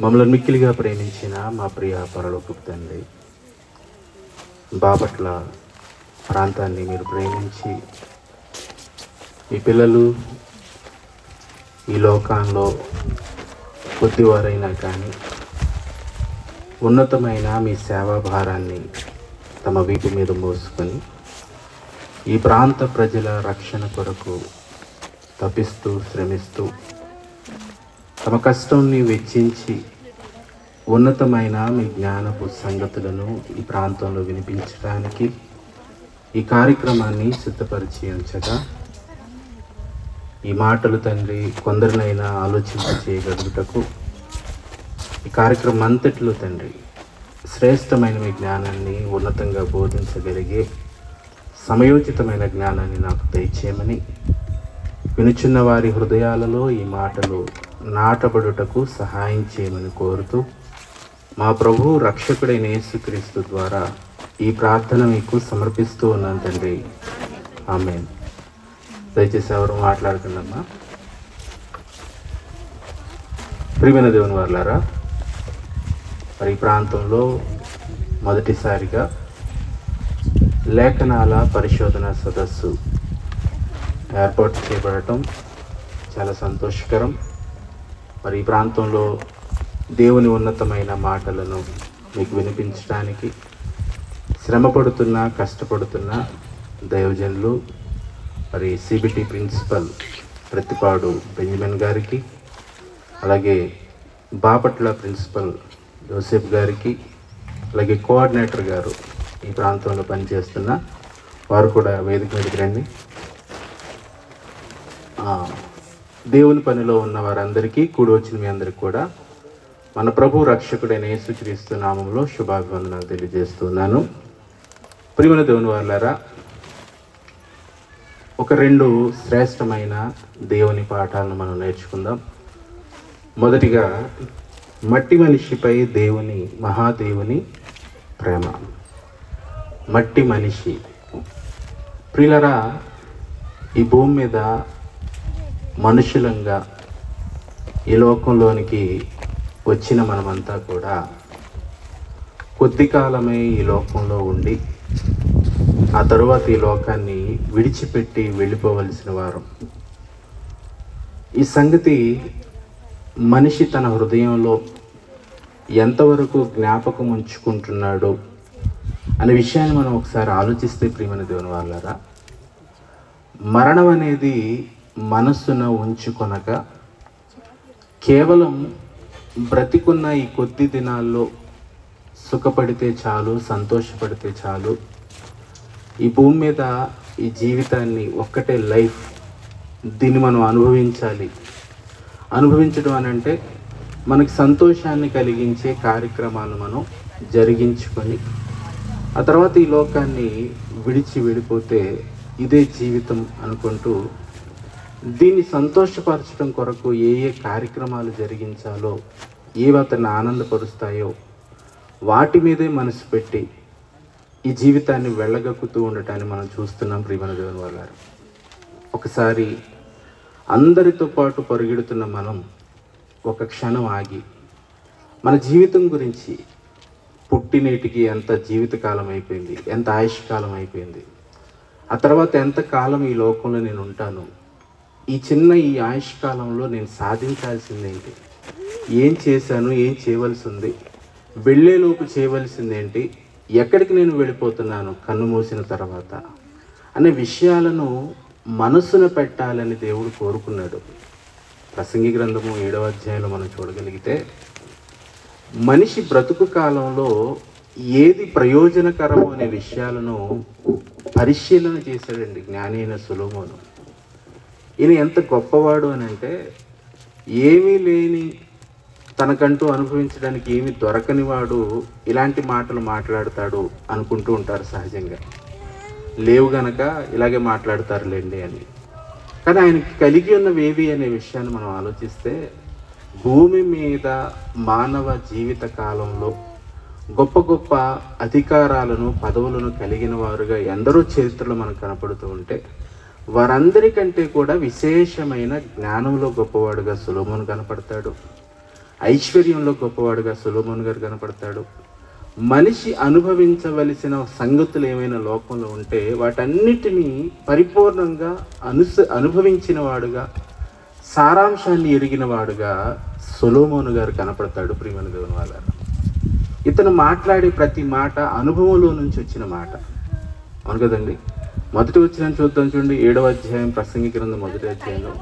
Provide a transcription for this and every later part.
మమ్మల్ని మిక్కిలిగా ప్రేమించిన మా ప్రియ పరలోకపు తండ్రి, బాపట్ల ప్రాంతాన్ని మీరు ప్రేమించి మీ పిల్లలు ఈ లోకంలో కొద్దివారైనా కానీ ఉన్నతమైన మీ సేవా భారాన్ని తమ వీపు మీద మోసుకొని ఈ ప్రాంత ప్రజల రక్షణ కొరకు తపిస్తూ శ్రమిస్తూ తమ కష్టాన్ని వెచ్చించి ఉన్నతమైన మీ జ్ఞానపు సంగతులను ఈ ప్రాంతంలో వినిపించడానికి ఈ కార్యక్రమాన్ని సిద్ధపరిచి ఉంచగా ఈ మాటలు తండ్రి కొందరినైనా ఆలోచింపచేయగలుగుటకు ఈ కార్యక్రమం అంతటిలో తండ్రి శ్రేష్టమైన మీ జ్ఞానాన్ని ఉన్నతంగా బోధించగలిగే సమయోచితమైన జ్ఞానాన్ని నాకు దయచేయమని వినుచున్న వారి హృదయాలలో ఈ మాటలు నాటబడుటకు సహాయం చేయమని కోరుతూ మా ప్రభు రక్షకుడైన యేసుక్రీస్తు ద్వారా ఈ ప్రార్థన మీకు సమర్పిస్తూ ఉన్నాను తండ్రి, ఆమేన్. దయచేసి ఎవరు మాట్లాడుతున్నామా? ప్రియమైన దేవుని వారలారా, మరి ఈ ప్రాంతంలో మొదటిసారిగా లేఖనాల పరిశోధన సదస్సు ఏర్పాటు చేయబడటం చాలా సంతోషకరం. మరి ఈ ప్రాంతంలో దేవుని ఉన్నతమైన మాటలను మీకు వినిపించడానికి శ్రమపడుతున్న కష్టపడుతున్న దైవజనులు, మరి సిబిటి ప్రిన్సిపల్ ప్రతిపాడు బెంజమిన్ గారికి, అలాగే బాపట్ల ప్రిన్సిపల్ జోసెఫ్ గారికి, అలాగే కోఆర్డినేటర్ గారు ఈ ప్రాంతంలో పనిచేస్తున్న వారు కూడా వేదిక మీదకి రండి. దేవుని పనిలో ఉన్న వారందరికీ, కూడి వచ్చిన మీ అందరికీ కూడా మన ప్రభు రక్షకుడైన యేసుక్రీస్తు నామంలో శుభాభివందనాలు తెలియజేస్తున్నాను. ప్రియమైన దేవుని వారలారా, ఒక రెండు శ్రేష్టమైన దేవుని పాఠాలను మనం నేర్చుకుందాం. మొదటిగా మట్టి మనిషిపై దేవుని మహాదేవుని ప్రేమ. మట్టి మనిషి. ప్రియులరా, ఈ భూమి మీద మనుషులంగా ఈ లోకంలోనికి వచ్చిన మనమంతా కూడా కొద్ది కాలమే ఈ లోకంలో ఉండి ఆ తరువాత ఈ లోకాన్ని విడిచిపెట్టి వెళ్ళిపోవలసిన వారం. ఈ సంగతి మనిషి తన హృదయంలో ఎంతవరకు జ్ఞాపకం ఉంచుకుంటున్నాడు అనే విషయాన్ని మనం ఒకసారి ఆలోచిస్తే, ప్రియమైన దేవుని వాళ్ళారా, మరణం అనేది మనస్సున ఉంచుకొనక కేవలం బ్రతికున్న ఈ కొద్ది దినాల్లో సుఖపడితే చాలు, సంతోషపడితే చాలు, ఈ భూమి మీద ఈ జీవితాన్ని ఒక్కటే లైఫ్, దీన్ని మనం అనుభవించాలి. అనుభవించడం అని అంటే మనకి సంతోషాన్ని కలిగించే కార్యక్రమాలు మనం జరిగించుకొని ఆ తర్వాత ఈ లోకాన్ని విడిచి వెళ్ళిపోతే ఇదే జీవితం అనుకుంటూ దీన్ని సంతోషపరచడం కొరకు ఏ ఏ కార్యక్రమాలు జరిగించాలో, ఏవి అతన్ని ఆనందపరుస్తాయో వాటి మీదే మనసు పెట్టి ఈ జీవితాన్ని వెళ్ళగక్కుతూ ఉండటాన్ని మనం చూస్తున్నాం. ప్రియమైన దేవుని వాళ్ళారు, ఒకసారి అందరితో పాటు పరుగెడుతున్న మనం ఒక క్షణం ఆగి మన జీవితం గురించి, పుట్టినేటికి ఎంత జీవితకాలం అయిపోయింది, ఎంత ఆయుష్కాలం అయిపోయింది, ఆ తర్వాత ఎంత కాలం ఈ లోకంలో నేను ఉంటాను, ఈ ఆయుష్కాలంలో నేను సాధించాల్సిందేంటి, ఏం చేశాను, ఏం చేయవలసి ఉంది, వెళ్ళేలోపు చేయవలసిందేంటి, ఎక్కడికి నేను వెళ్ళిపోతున్నాను కన్ను మూసిన తర్వాత అనే విషయాలను మనసున పెట్టాలని దేవుడు కోరుకున్నాడు. ప్రసంగి గ్రంథము 7వ అధ్యాయంలో మనం చూడగలిగితే మనిషి బ్రతుకు కాలంలో ఏది ప్రయోజనకరము అనే విషయాలను పరిశీలన చేశాడండి జ్ఞాని అయిన సొలొమోను. ఈయన ఎంత గొప్పవాడు అని అంటే, ఏమీ లేని, తనకంటూ అనుభవించడానికి ఏమీ దొరకని వాడు ఇలాంటి మాటలు మాట్లాడతాడు అనుకుంటూ ఉంటారు సహజంగా. లేవు గనక ఇలాగే మాట్లాడతారులేండి అని. కానీ ఆయనకి కలిగి ఉన్నవేవి అనే విషయాన్ని మనం ఆలోచిస్తే, భూమి మీద మానవ జీవిత కాలంలో గొప్ప గొప్ప అధికారాలను, పదవులను కలిగిన వారుగా ఎందరో చరిత్రలో మనకు కనపడుతూ ఉంటే, వారందరికంటే కూడా విశేషమైన జ్ఞానంలో గొప్పవాడుగా సొలొమోను కనపడతాడు. ఐశ్వర్యంలో గొప్పవాడుగా సొలొమోను గారు కనపడతాడు. మనిషి అనుభవించవలసిన సంగతులు ఏమైనా లోకంలో ఉంటే వాటన్నిటినీ పరిపూర్ణంగా అనుభవించిన వాడుగా, సారాంశాన్ని ఎరిగిన వాడుగా సొలొమోను గారు కనపడతాడు. ప్రియమైన దేవుని వాళ్ళారా, ఇతను మాట్లాడే ప్రతి మాట అనుభవంలో నుంచి వచ్చిన మాట. అవును కదండి. మొదటి వచ్చిన చూద్దాం చూడండి. 7వ అధ్యాయం ప్రసంగి గ్రంథం 1వ అధ్యాయంలో,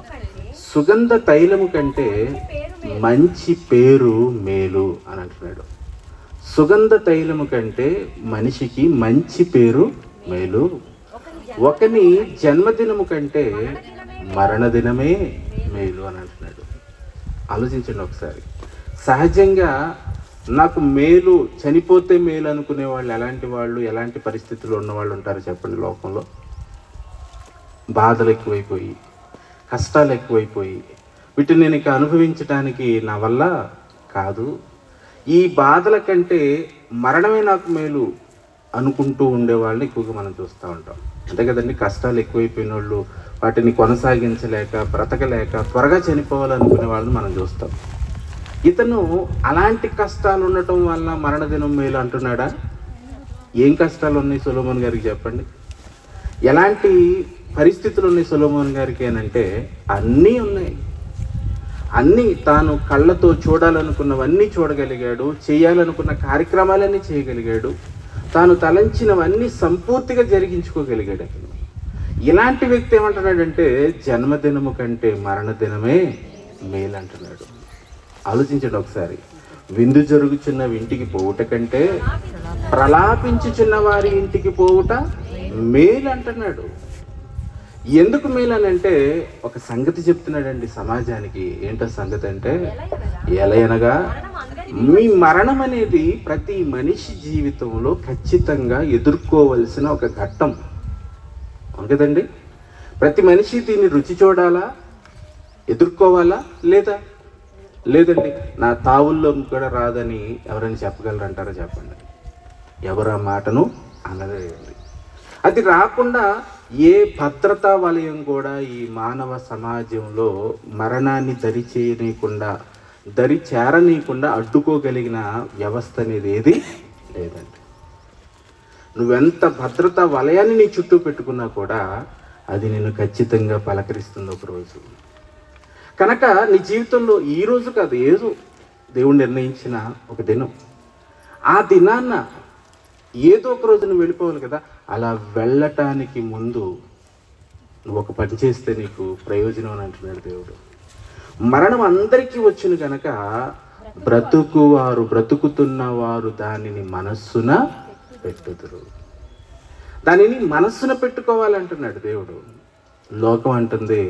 సుగంధ తైలము కంటే మంచి పేరు మేలు అని అంటున్నాడు. సుగంధ తైలము కంటే మనిషికి మంచి పేరు మేలు. ఒకని జన్మదినము కంటే మరణదినమే మేలు అని అంటున్నాడు. ఆలోచించండి ఒకసారి. సహజంగా నాకు మేలు, చనిపోతే మేలు అనుకునే వాళ్ళు ఎలాంటి వాళ్ళు, ఎలాంటి పరిస్థితుల్లో ఉన్నవాళ్ళు ఉంటారు చెప్పండి లోకంలో? బాధలు ఎక్కువైపోయి, కష్టాలు ఎక్కువైపోయి, వీటిని నేను ఇక అనుభవించడానికి నా వల్ల కాదు, ఈ బాధల కంటే మరణమే నాకు మేలు అనుకుంటూ ఉండేవాళ్ళని ఎక్కువగా మనం చూస్తూ ఉంటాం. అంతే కదండి. కష్టాలు ఎక్కువైపోయిన వాళ్ళు వాటిని కొనసాగించలేక, బ్రతకలేక త్వరగా చనిపోవాలనుకునే వాళ్ళని మనం చూస్తాం. ఇతను అలాంటి కష్టాలు ఉండటం వల్ల మరణదినం మేలు అంటున్నాడా? ఏం కష్టాలు ఉన్నాయి సొలొమోను గారికి చెప్పండి? ఎలాంటి పరిస్థితులు ఉన్నాయి సొలొమోను గారికి అని అంటే అన్నీ ఉన్నాయి. అన్నీ తాను కళ్ళతో చూడాలనుకున్నవన్నీ చూడగలిగాడు, చేయాలనుకున్న కార్యక్రమాలన్నీ చేయగలిగాడు, తాను తలంచినవన్నీ సంపూర్తిగా జరిగించుకోగలిగాడు. అతను ఇలాంటి వ్యక్తి ఏమంటున్నాడంటే జన్మదినము కంటే మరణదినమే మేలు అంటున్నాడు. ఆలోచించండి ఒకసారి. విందు జరుగుచున్న ఇంటికి పోవుట కంటే ప్రలాపించుచున్న వారి ఇంటికి పోవుట మేలు అంటున్నాడు. ఎందుకు మేలు అని అంటే ఒక సంగతి చెప్తున్నాడండి సమాజానికి. ఏంటో సంగతి అంటే, ఎలయనగా మీ మరణం అనేది ప్రతి మనిషి జీవితంలో ఖచ్చితంగా ఎదుర్కోవలసిన ఒక ఘట్టం. అవును కదండి. ప్రతి మనిషి దీన్ని రుచి చూడాలా, ఎదుర్కోవాలా లేదా? లేదండి. నా తావుల్లో కూడా రాదని ఎవరైనా చెప్పగలరంటారా చెప్పండి? ఎవరు ఆ మాటను అనలేదండి. అది రాకుండా ఏ భద్రతా వలయం కూడా ఈ మానవ సమాజంలో మరణాన్ని దరి చేరనీయకుండా అడ్డుకోగలిగిన వ్యవస్థ అనేది ఏది లేదండి. నువ్వెంత భద్రతా వలయాన్ని నీ చుట్టూ పెట్టుకున్నా కూడా అది నిన్ను ఖచ్చితంగా పలకరిస్తుంది ఒకరోజు. కనుక నీ జీవితంలో ఈ రోజు కాదు, ఏదో దేవుడు నిర్ణయించిన ఒక దినం, ఆ దినాన్న ఏదో ఒక రోజు నువ్వు వెళ్ళిపోవాలి కదా. అలా వెళ్ళటానికి ముందు నువ్వు ఒక పని చేస్తే నీకు ప్రయోజనం అని అంటున్నాడు దేవుడు. మరణం అందరికీ వచ్చును కనుక బ్రతుకుతున్న వారు దానిని మనస్సున పెట్టుదురు. దానిని మనస్సున పెట్టుకోవాలంటున్నాడు దేవుడు. లోకం అంటుంది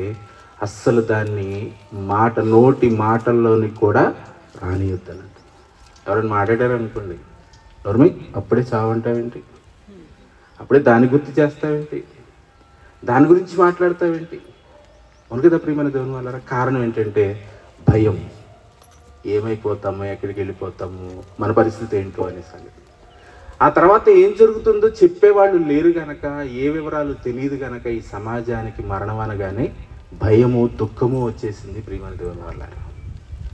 అస్సలు దాన్ని నోటి మాటల్లోని కూడా రానియొద్దనంట. ఎవరైనా మాట్లాడారు అనుకోండి, ఎవరి అప్పుడే చావంటావేంటి, అప్పుడే దాన్ని గుర్తు చేస్తావేంటి, దాని గురించి మాట్లాడతావేంటి? అవును కదా ప్రియమైన దేవుని వాళ్ళారా. కారణం ఏంటంటే భయం. ఏమైపోతాము, ఎక్కడికి వెళ్ళిపోతాము, మన పరిస్థితి ఏంటో అనే సంగతి. ఆ తర్వాత ఏం జరుగుతుందో చెప్పేవాళ్ళు లేరు గనక, ఏ వివరాలు తెలియదు గనక ఈ సమాజానికి మరణం అనగానే భయము, దుఃఖము వచ్చేసింది. ప్రియమైన దేవుని వాళ్ళారా,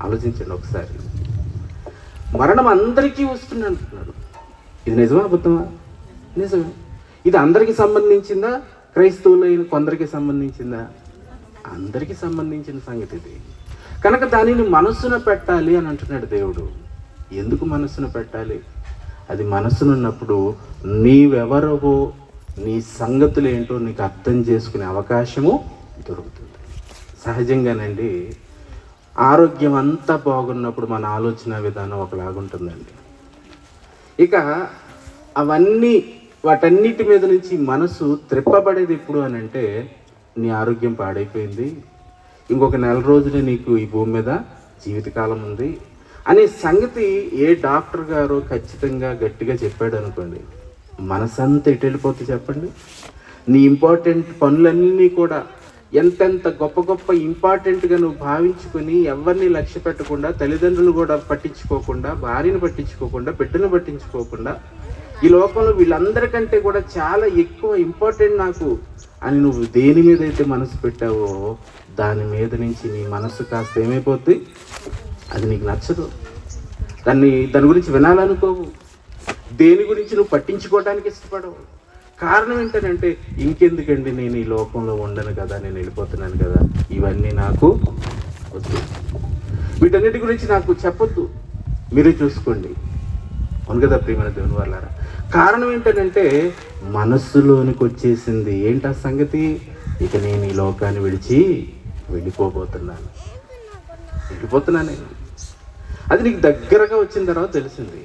ఆలోచించండి ఒకసారి. మరణం అందరికీ వస్తుంది అంటున్నాడు. ఇది నిజమా అబద్ధమా? నిజమే. ఇది అందరికీ సంబంధించిందా? క్రైస్తవులైన కొందరికి సంబంధించిందా? అందరికీ సంబంధించిన సంగతి ఇది. కనుక దానిని మనస్సున పెట్టాలి అని అంటున్నాడు దేవుడు. ఎందుకు మనస్సున పెట్టాలి? అది మనస్సునున్నప్పుడు నీవెవరవో, నీ సంగతులు ఏంటో నీకు అర్థం చేసుకునే అవకాశము దొరుకుతుంది. సహజంగానండి ఆరోగ్యం అంతా బాగున్నప్పుడు మన ఆలోచన విధానం ఒకలాగుంటుందండి. ఇక వాటన్నిటి మీద నుంచి మనసు త్రిప్పబడేది ఎప్పుడు అని అంటే, నీ ఆరోగ్యం పాడైపోయింది, ఇంకొక 4 రోజులే నీకు ఈ భూమి మీద జీవితకాలం ఉంది అనే సంగతి ఏ డాక్టర్ గారు ఖచ్చితంగా గట్టిగా చెప్పాడు అనుకోండి, మనసంతా ఎటు వెళ్ళిపోతుంది చెప్పండి? నీ ఇంపార్టెంట్ పనులన్నీ కూడా ఎంతెంత గొప్ప ఇంపార్టెంట్గా నువ్వు భావించుకొని ఎవరిని లక్ష్య పెట్టకుండా, తల్లిదండ్రులు కూడా పట్టించుకోకుండా, భార్యను పట్టించుకోకుండా, బిడ్డను పట్టించుకోకుండా, ఈ లోకంలో వీళ్ళందరికంటే కూడా చాలా ఎక్కువ ఇంపార్టెంట్ నాకు అని నువ్వు దేని మీద అయితే మనసు పెట్టావో దాని మీద నుంచి నీ మనసు కాస్త ఏమైపోద్ది? అది నీకు నచ్చదు, దాని గురించి వినాలనుకోవు, దేని గురించి నువ్వు పట్టించుకోవడానికి ఇష్టపడవు. కారణం ఏంటంటే ఇంకెందుకండి, నేను ఈ లోకంలో ఉండను కదా, నేను వెళ్ళిపోతున్నాను కదా, ఇవన్నీ నాకు వద్దు, వీటన్నిటి గురించి నాకు చెప్పొద్దు, మీరే చూసుకోండి. అవును కదా ప్రియమైన దేవుని వాళ్ళారా. కారణం ఏంటంటే మనస్సులోనికి వచ్చేసింది ఏంటి ఆ సంగతి, ఇక నేను ఈ లోకాన్ని విడిచి వెళ్ళిపోతున్నాను నేను. అది నీకు దగ్గరగా వచ్చిన తర్వాత తెలిసింది,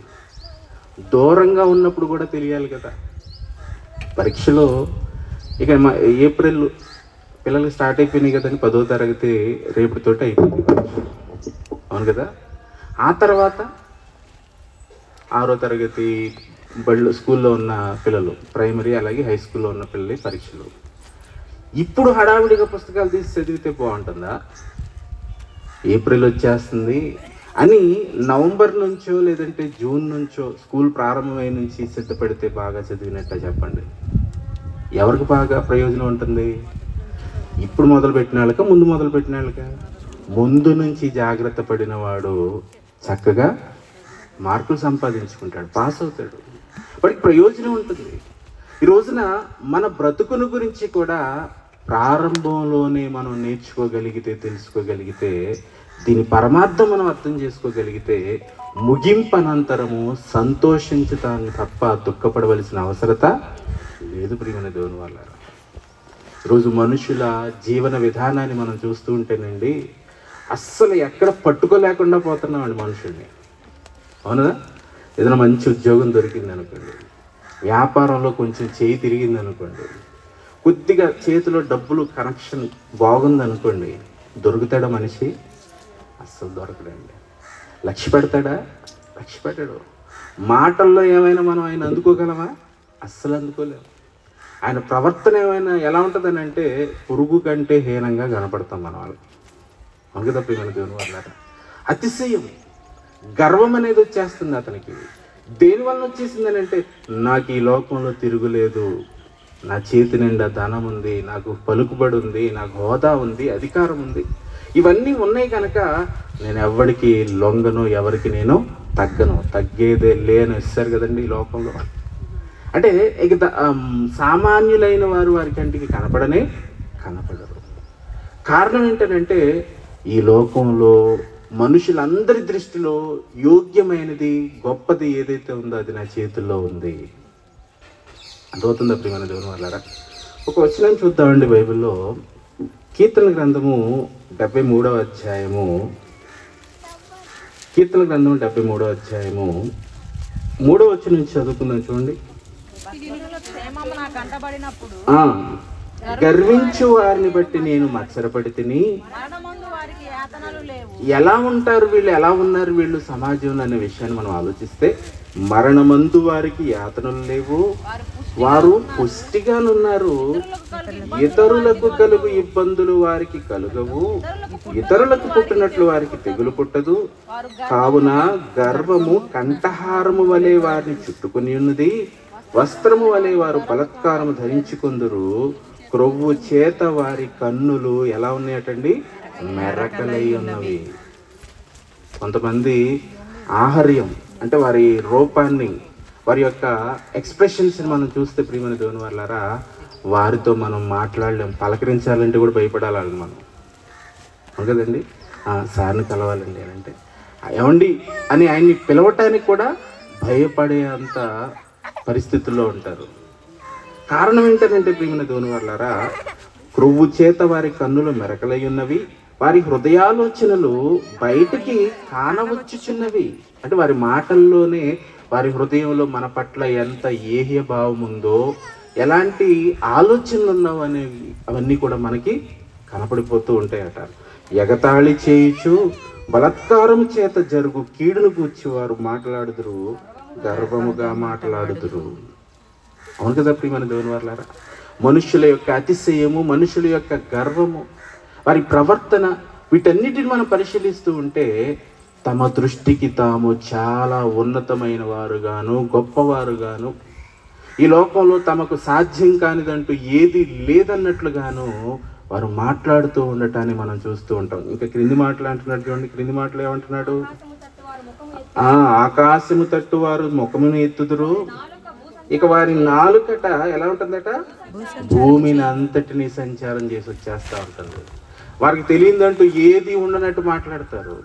దూరంగా ఉన్నప్పుడు కూడా తెలియాలి కదా. పరీక్షలో ఇక ఏప్రిల్ పిల్లలకి స్టార్ట్ అయిపోయినాయి కదండి, 10వ తరగతి రేపటితోటి అయిపోయింది పరీక్ష. అవును కదా. ఆ తర్వాత 6వ తరగతి స్కూల్లో ఉన్న పిల్లలు, ప్రైమరీ అలాగే హై స్కూల్లో ఉన్న పిల్లలు పరీక్షలు. ఇప్పుడు హడావిడిగా పుస్తకాలు తీసి చదివితే బాగుంటుందా? ఏప్రిల్ వచ్చేస్తుంది అని నవంబర్ నుంచో లేదంటే జూన్ నుంచో స్కూల్ ప్రారంభమై నుంచి సిద్ధపడితే బాగా చదివినట్ట చెప్పండి? ఎవరికి బాగా ప్రయోజనం ఉంటుంది? ఇప్పుడు మొదలుపెట్టిన వాళ్ళక, ముందు మొదలుపెట్టిన వాళ్ళక? ముందు నుంచి జాగ్రత్త పడిన వాడు చక్కగా మార్కులు సంపాదించుకుంటాడు, పాస్ అవుతాడు, వాడికి ప్రయోజనం ఉంటుంది. ఈ రోజున మన బ్రతుకును గురించి కూడా ప్రారంభంలోనే మనం నేర్చుకోగలిగితే, తెలుసుకోగలిగితే, దీని పరమార్థం మనం అర్థం చేసుకోగలిగితే, ముగింపనంతరము సంతోషించుతాను తప్ప దుఃఖపడవలసిన అవసరత లేదు ప్రియమైన దేవుని వాళ్ళారా. ఈరోజు మనుషుల జీవన విధానాన్ని మనం చూస్తూ ఉంటేనండి అస్సలు ఎక్కడ పట్టుకోలేకుండా పోతున్నామండి మనుషుల్ని. అవునా? ఏదైనా మంచి ఉద్యోగం దొరికింది అనుకోండి, వ్యాపారంలో కొంచెం చేయి తిరిగింది అనుకోండి, కొద్దిగా చేతిలో డబ్బులు కనెక్షన్ బాగుందనుకోండి, దొరుకుతాడా మనిషి? అస్సలు దొరకడండి. లక్ష్య పెడతాడా? లక్ష్య పెట్టాడు. మాటల్లో ఏమైనా మనం ఆయన అందుకోగలమా? అస్సలు అందుకోలేము. ఆయన ప్రవర్తన ఏమైనా ఎలా ఉంటుందని అంటే పురుగు కంటే హీనంగా కనపడతాం మన వాళ్ళకి. అందుకే తప్ప మన దేవుని వాళ్ళారా, అతిశయం, గర్వం అనేది వచ్చేస్తుంది అతనికి. దేనివల్ల వచ్చేసిందని అంటే, నాకు ఈ లోకంలో తిరుగులేదు, నా చేతి నిండా ధనం ఉంది, నాకు పలుకుబడి ఉంది, నాకు హోదా ఉంది, అధికారం ఉంది, ఇవన్నీ ఉన్నాయి కనుక నేను ఎవరికి లొంగను, ఎవరికి నేను తగ్గను, తగ్గేదే లేని ఇస్తారు కదండి ఈ లోకంలో. అంటే ఇక సామాన్యులైన వారు వారి కంటికి కనపడరు. కారణం ఏంటంటే ఈ లోకంలో మనుషులందరి దృష్టిలో యోగ్యమైనది, గొప్పది ఏదైతే ఉందో అది నా చేతుల్లో ఉంది. అర్థమవుతుందా ప్రియమైన దేవుని వాళ్ళారా? ఒక వచనం చూద్దామండి బైబిల్లో. కీర్తన గ్రంథము 73వ అధ్యాయము, కీర్తన గ్రంథము 73వ అధ్యాయము 3వ వచనం నుంచి చదువుకుందాం చూడండి. గర్వించు వారిని బట్టి నేను మత్సరపడి తిని. ఎలా ఉంటారు వీళ్ళు, ఎలా ఉన్నారు వీళ్ళు సమాజంలో అనే విషయాన్ని మనం ఆలోచిస్తే, మరణమందు వారికి యాతనలు లేవు, వారు పుష్టిగానున్నారు, ఇతరులకు కలుగు ఇబ్బందులు వారికి కలుగవు, ఇతరులకు పుట్టినట్లు వారికి తెగులు పుట్టదు, కావున గర్వము కంఠహారము వలె వారిని చుట్టుకుని ఉన్నది, వస్త్రము వలె వారు బలత్కారము ధరించుకొందురు, క్రొవ్వు చేత వారి కన్నులు ఎలా ఉన్నాయటండి, మెరకలై ఉన్నవి. కొంతమంది ఆహార్యం అంటే వారి రూపాన్ని, వారి యొక్క ఎక్స్ప్రెషన్స్ని మనం చూస్తే ప్రియమైన దేవుని వాళ్ళారా, వారితో మనం మాట్లాడలేం, పలకరించాలంటే కూడా భయపడాలి మనం. కదండి, సార్ని కలవాలండి అని అంటే ఏమండి అని ఆయన్ని పిలవటానికి కూడా భయపడే అంత పరిస్థితుల్లో ఉంటారు. కారణం ఏంటంటే ప్రియమైన దేవుని వాళ్ళారా, క్రొవ్వు చేత వారి కన్నులు మెరకలై ఉన్నవి, వారి హృదయాలోచనలు బయటికి కానవచ్చుచున్నవి. అంటే వారి మాటల్లోనే వారి హృదయంలో మన పట్ల ఎంత ఏహ్య భావం ఉందో, ఎలాంటి ఆలోచనలు ఉన్నావు అనేవి అవన్నీ కూడా మనకి కనపడిపోతూ ఉంటాయట. ఎగతాళి చేయుచు బలత్కారం చేత జరుగు కీడును గూర్చి వారు మాట్లాడుదురు, గర్వముగా మాట్లాడుదురు. అవును కదా ప్రియమైన దేవుని వాళ్ళారా, మనుషుల యొక్క అతిశయము, మనుషుల యొక్క గర్వము, వారి ప్రవర్తన, వీటన్నిటిని మనం పరిశీలిస్తూ ఉంటే తమ దృష్టికి తాము చాలా ఉన్నతమైన వారుగాను, గొప్పవారుగాను, ఈ లోకంలో తమకు సాధ్యం కానిదంటూ ఏది లేదన్నట్లుగాను వారు మాట్లాడుతూ ఉండటాన్ని మనం చూస్తూ ఉంటాం. ఇంకా క్రింది మాటలు అంటున్నాడు చూడండి. క్రింది మాటలు ఏమంటున్నాడు? ఆకాశము తట్టు వారు ముఖమును ఎత్తుదురు, ఇక వారి నాలుకట ఎలా ఉంటుందట? భూమిని అంతటిని సంచారం చేసి వచ్చేస్తూ ఉంటుంది. వారికి తెలియదంటూ ఏది ఉండనట్టు మాట్లాడతారు.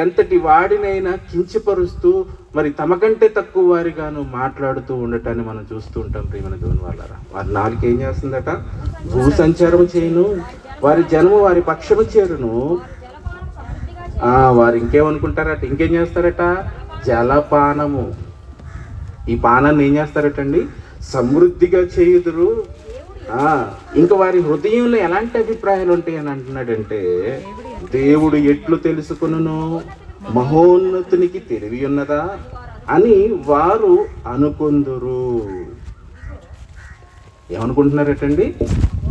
ఎంతటి వాడినైనా కించపరుస్తూ మరి తమకంటే తక్కువ వారిగాను మాట్లాడుతూ ఉండటాన్ని మనం చూస్తూ ఉంటాం. ప్రియమైన దేవుని వాళ్ళారా, వారి నాలుక ఏం చేస్తుందట? భూ సంచారం చేయను, వారి జనము వారి పక్షము చేరును. వారు ఇంకేమనుకుంటారట? ఇంకేం చేస్తారట? జలపానము. ఈ పానాన్ని ఏం చేస్తారటండి? సమృద్ధిగా చేయుదురు. ఇంకా వారి హృదయంలో ఎలాంటి అభిప్రాయాలు ఉంటాయని అంటున్నాడంటే, దేవుడు ఎట్లు తెలుసుకును, మహోన్నతునికి తెలివి ఉన్నదా అని వారు అనుకుందురు. ఏమనుకుంటున్నారటండి?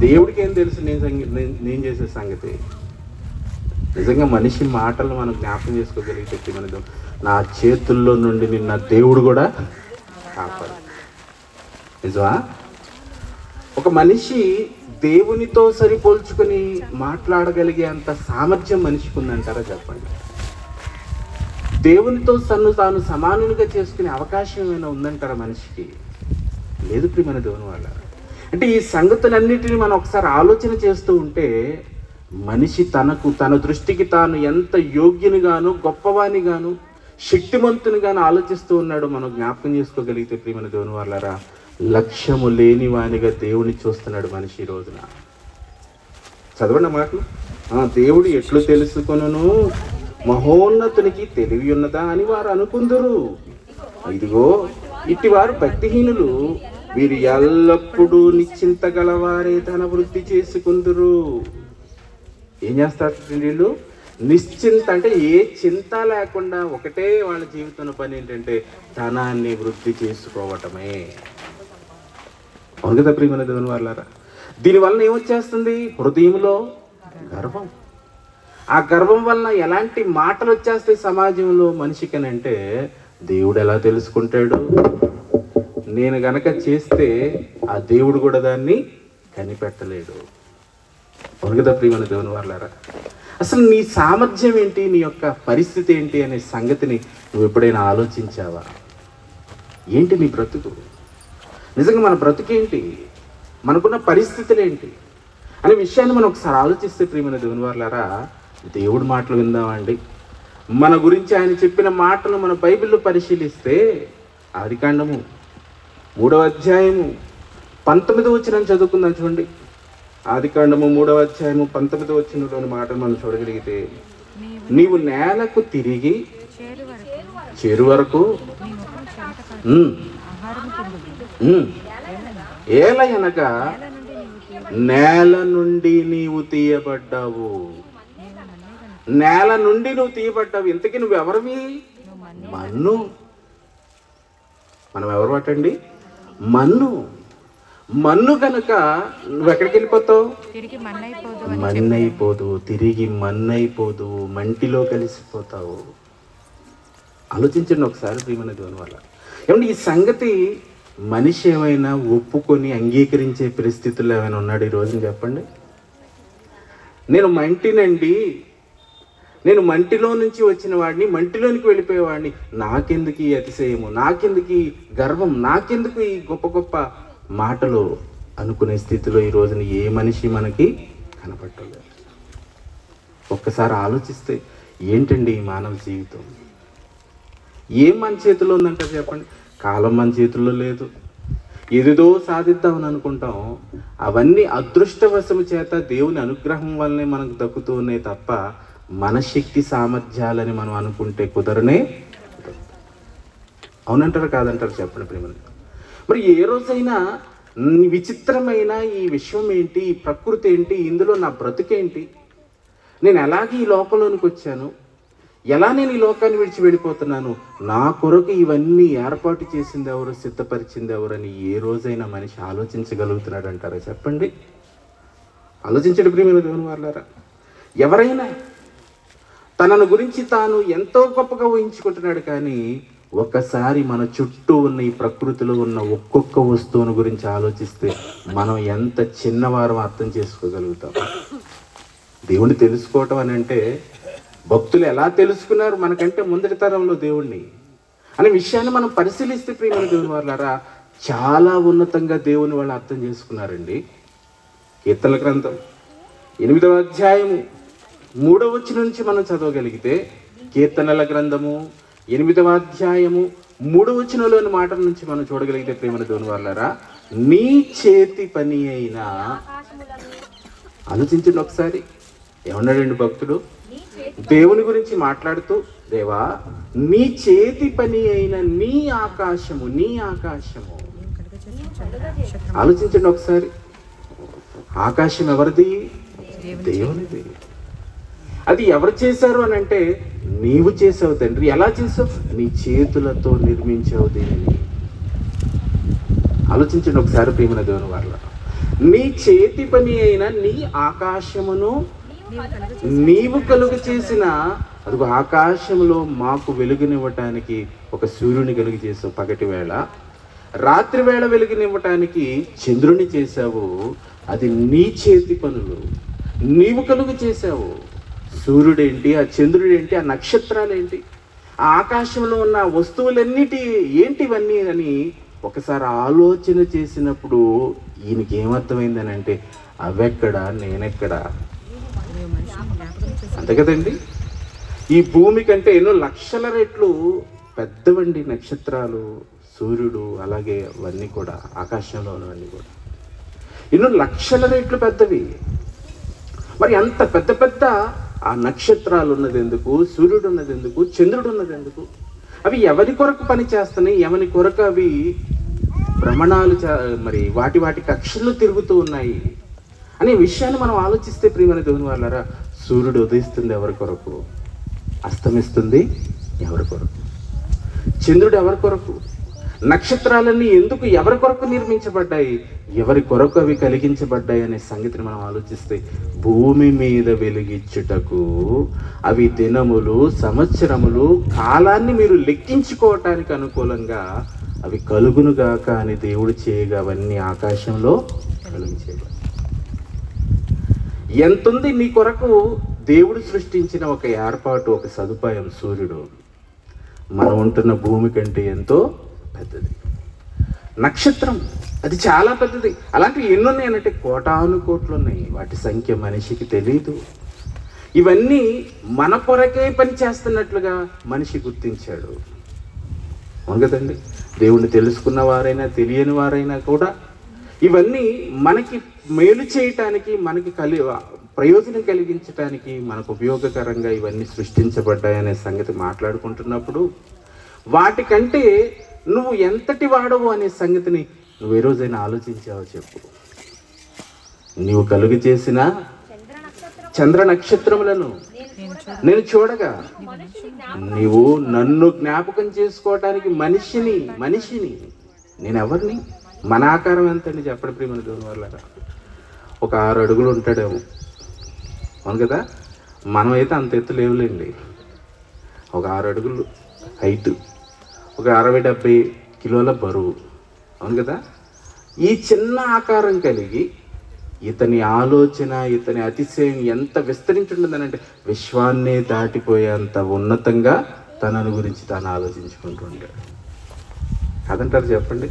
దేవుడికి ఏం తెలుసు నేను చేసే సంగతి? నిజంగా మనిషి మాటలు మనం జ్ఞాపకం చేసుకోగలిగితే మనకు నా చేతుల్లో నుండి నిన్న దేవుడు కూడా కాపాడు. నిజమా? ఒక మనిషి దేవునితో సరిపోల్చుకొని మాట్లాడగలిగే అంత సామర్థ్యం మనిషికి ఉందంటారా చెప్పండి? దేవునితో తాను సమానునిగా చేసుకునే అవకాశం ఏమైనా ఉందంటారా మనిషికి? లేదు ప్రియమైన దేవుని వాళ్ళ. అంటే ఈ సంగతులన్నిటిని మనం ఒకసారి ఆలోచన చేస్తూ ఉంటే మనిషి తన దృష్టికి తాను ఎంత యోగ్యునిగాను, గొప్పవానిగాను, శక్తిమంతునిగాను ఆలోచిస్తూ ఉన్నాడో మనం జ్ఞాపకం చేసుకోగలిగితే ప్రియమైన దేవుని వాళ్ళారా, లక్ష్యము లేని వానిగా దేవుని చూస్తున్నాడు మనిషి ఈ రోజున. చదవండి మాటలు. దేవుడు ఎట్లు తెలుసుకొనును, మహోన్నతునికి తెలివి ఉన్నదా అని వారు అనుకుందరు. ఇదిగో ఇట్టి వారు భక్తిహీనులు, వీరు ఎల్లప్పుడూ నిశ్చింత గలవారే తన వృద్ధి చేసుకుందరు. ఏం చేస్తారు వీళ్ళు? నిశ్చింత అంటే ఏ చింత లేకుండా ఒకటే వాళ్ళ జీవితంలో పని ఏంటంటే ధనాన్ని వృద్ధి చేసుకోవటమే. అవును కదా ప్రియమైన దేవుని వాళ్ళారా? దీనివల్ల ఏమొచ్చేస్తుంది? హృదయంలో గర్వం. ఆ గర్వం వలన ఎలాంటి మాటలు వచ్చేస్తాయి సమాజంలో మనిషికని అంటే, దేవుడు ఎలా తెలుసుకుంటాడు, నేను గనక చేస్తే ఆ దేవుడు కూడా దాన్ని కనిపెట్టలేడు. అవును కదా ప్రియమైన దేవుని వాళ్ళారా? అసలు నీ సామర్థ్యం ఏంటి, నీ యొక్క పరిస్థితి ఏంటి అనే సంగతిని నువ్వు ఎప్పుడైనా ఆలోచించావా? ఏంటి నీ బ్రతుకు? నిజంగా మన బ్రతుకేంటి, మనకున్న పరిస్థితులు ఏంటి అనే విషయాన్ని మనం ఒకసారి ఆలోచిస్తే ప్రియమైన దేవుని వాళ్ళారా, దేవుడి మాటలు విందామండి. మన గురించి ఆయన చెప్పిన మాటలు మన బైబిల్లో పరిశీలిస్తే ఆదికాండము 3వ అధ్యాయము 19వ వచనం చదువుకుందాం చూడండి. ఆదికాండము 3వ అధ్యాయము 19వ వచనంలోని మాటలు మనం చూడగలిగితే, నీవు నేలకు తిరిగి చేరు వరకు ఏలయనగా నేల నుండి నీవు తీయబడ్డావు. నేల నుండి నువ్వు తీయబడ్డావు. ఇంతకీ నువ్వు ఎవరివి? మన్ను. మనం ఎవరు అటండి? మన్ను. మన్ను కనుక నువ్వు ఎక్కడికి వెళ్ళిపోతావు? మన్నైపోదు, తిరిగి మన్నైపోదు, మంటిలో కలిసిపోతావు. ఆలోచించండి ఒకసారి ప్రియమైన దేవుని వల్ల. ఏమంటే ఈ సంగతి మనిషి ఏమైనా ఒప్పుకొని అంగీకరించే పరిస్థితుల్లో ఏమైనా ఉన్నాడు ఈ రోజున చెప్పండి? నేను మంటినండి, నేను మంటిలో నుంచి వచ్చిన వాడిని, మంటిలోనికి వెళ్ళిపోయేవాడిని, నాకెందుకు ఈ అతిశయము, నాకెందుకు ఈ గర్వం, నాకెందుకు ఈ గొప్ప గొప్ప మాటలు అనుకునే స్థితిలో ఈ రోజున ఏ మనిషి మనకి కనపడలేదు. ఒక్కసారి ఆలోచిస్తే ఏంటండి ఈ మానవ జీవితం? ఏం మన చేతిలో ఉందంటారు చెప్పండి? కాలం మన చేతుల్లో లేదు. ఏదేదో సాధిద్దామని అనుకుంటాం, అవన్నీ అదృష్టవశము చేత దేవుని అనుగ్రహం వల్లనే మనకు దక్కుతూ ఉన్నాయి తప్ప మన శక్తి సామర్థ్యాలని మనం అనుకుంటే కుదరనే. అవునంటారు కాదంటారు చెప్పండి ప్రేమ? మరి ఏ రోజైనా విచిత్రమైన ఈ విశ్వం ఏంటి, ఈ ప్రకృతి ఏంటి, ఇందులో నా బ్రతుకేంటి, నేను ఎలాగే ఈ లోకంలోనికి వచ్చాను, ఎలా నేను ఈ లోకాన్ని విడిచి వెళ్ళిపోతున్నాను, నా కొరకు ఇవన్నీ ఏర్పాటు చేసింది ఎవరు, సిద్ధపరిచింది ఎవరని ఏ రోజైనా మనిషి ఆలోచించగలుగుతున్నాడు అంటారా చెప్పండి? ఆలోచించండి ప్రియమైన దేవుని వాళ్ళారా. ఎవరైనా తనను గురించి తాను ఎంతో గొప్పగా ఊహించుకుంటున్నాడు, కానీ ఒక్కసారి మన చుట్టూ ఉన్న ఈ ప్రకృతిలో ఉన్న ఒక్కొక్క వస్తువుని గురించి ఆలోచిస్తే మనం ఎంత చిన్నవారం అర్థం చేసుకోగలుగుతాం. దేవుణ్ణి తెలుసుకోవటం అని అంటే భక్తులు ఎలా తెలుసుకున్నారు మనకంటే ముందటి తరంలో దేవుణ్ణి అనే విషయాన్ని మనం పరిశీలిస్తే ప్రియమైన దేవుని వాళ్ళారా, చాలా ఉన్నతంగా దేవుని వాళ్ళు అర్థం చేసుకున్నారండి. కీర్తనల గ్రంథం 8వ అధ్యాయము 3వ వచనం నుంచి మనం చదవగలిగితే, కీర్తనల గ్రంథము 8వ అధ్యాయము 3వ వచనంలోని మాటల నుంచి మనం చూడగలిగితే ప్రియమైన దేవుని వాళ్ళారా, నీ చేతి పని అయినా, ఆలోచించండి ఒకసారి, ఏమన్నాడండి భక్తుడు దేవుని గురించి మాట్లాడుతూ, దేవా నీ చేతి పని అయిన నీ ఆకాశము, నీ ఆకాశము. ఆలోచించండి ఒకసారి, ఆకాశం ఎవరిది? దేవునిది. అది ఎవరు చేశారు అని అంటే నీవు చేసావు తండ్రి. ఎలా చేసావు? నీ చేతులతో నిర్మించావు దీనిని. ఆలోచించండి ఒకసారి ప్రియమైన దేవుని వాళ్ళ, నీ చేతి పని అయిన నీ ఆకాశమును నీవు కలుగు చేసిన, అదిగో ఆకాశంలో మాకు వెలుగునివ్వటానికి ఒక సూర్యుని కలుగు చేసావు పగటి వేళ, రాత్రి వేళ వెలుగునివ్వటానికి చంద్రుని చేశావు. అది నీ చేతి పనులు, నీవు కలుగు చేశావు. సూర్యుడేంటి, ఆ చంద్రుడేంటి, ఆ నక్షత్రాలేంటి, ఆ ఆకాశంలో ఉన్న వస్తువులన్నిటి ఏంటివన్నీ అని ఒకసారి ఆలోచన చేసినప్పుడు ఈయనకి ఏమర్థమైందని అంటే, అవెక్కడా నేనెక్కడా, అంతే కదండి. ఈ భూమి కంటే ఎన్నో లక్షల రెట్లు పెద్దవండి నక్షత్రాలు, సూర్యుడు, అలాగే అవన్నీ కూడా, ఆకాశంలో ఉన్నవన్నీ కూడా ఎన్నో లక్షల రెట్లు పెద్దవి. మరి అంత పెద్ద పెద్ద ఆ నక్షత్రాలు ఉన్నది ఎందుకు, సూర్యుడు ఉన్నది ఎందుకు, చంద్రుడు ఉన్నది ఎందుకు, అవి ఎవరి కొరకు పని చేస్తున్నాయి, ఎవరి కొరకు అవి భ్రమణాలు మరి వాటి వాటి కక్షల్లో తిరుగుతూ ఉన్నాయి అనే విషయాన్ని మనం ఆలోచిస్తే ప్రియమైన దేవుని వాళ్ళారా, సూర్యుడు ఉదయిస్తుంది ఎవరి కొరకు, అస్తమిస్తుంది ఎవరి కొరకు, చంద్రుడు ఎవరి కొరకు, నక్షత్రాలన్నీ ఎందుకు ఎవరి కొరకు నిర్మించబడ్డాయి, ఎవరి కొరకు అవి కలిగించబడ్డాయి అనే సంగతిని మనం ఆలోచిస్తే, భూమి మీద వెలిగించుటకు అవి దినములు, సంవత్సరములు, కాలాన్ని మీరు లెక్కించుకోవటానికి అనుకూలంగా అవి కలుగునుగాక అని దేవుడు చేయగా అవన్నీ ఆకాశంలో కలుగు చేయగా. ఎంతుంది నీ కొరకు దేవుడు సృష్టించిన ఒక ఏర్పాటు, ఒక సదుపాయం సూర్యుడు మనం ఉంటున్న భూమి కంటే ఎంతో పెద్దది. నక్షత్రం అది చాలా పెద్దది. అలాంటివి ఎన్ని ఉన్నాయనంటే కోటాను కోట్లు ఉన్నాయి, వాటి సంఖ్య మనిషికి తెలియదు. ఇవన్నీ మన కొరకే పని చేస్తున్నట్లుగా మనిషి గుర్తించాడు. అవును కదండి. దేవుణ్ణి తెలుసుకున్న వారైనా తెలియని వారైనా కూడా ఇవన్నీ మనకి మేలు చేయటానికి, మనకి ప్రయోజనం కలిగించటానికి, మనకు ఉపయోగకరంగా ఇవన్నీ సృష్టించబడ్డాయనే సంగతి మాట్లాడుకుంటున్నప్పుడు, వాటికంటే నువ్వు ఎంతటి వాడవు అనే సంగతిని నువ్వు ఏ రోజైనా ఆలోచించావో చెప్పు. నీవు కలుగు చేసిన చంద్ర నక్షత్రములను నేను చూడగా, నీవు నన్ను జ్ఞాపకం చేసుకోవటానికి మనిషిని నేను ఎవరిని, మన ఆకారం ఎంతండి చెప్పండి ప్రియమైన దేవుని వాళ్ళ, ఒక 6 అడుగులు ఉంటాడేమో, అవును కదా. మనమైతే అంత ఎత్తు లేవులేండి. ఒక 6 అడుగులు హైట్, ఒక 60-70 కిలోల బరువు, అవును కదా. ఈ చిన్న ఆకారం కలిగి ఇతని ఆలోచన, ఇతని అతిశయం ఎంత విస్తరించుంటుందనంటే విశ్వాన్నే దాటిపోయేంత ఉన్నతంగా తనను గురించి తాను ఆలోచించుకుంటూ ఉంటాడు. కాదంటారు చెప్పండి.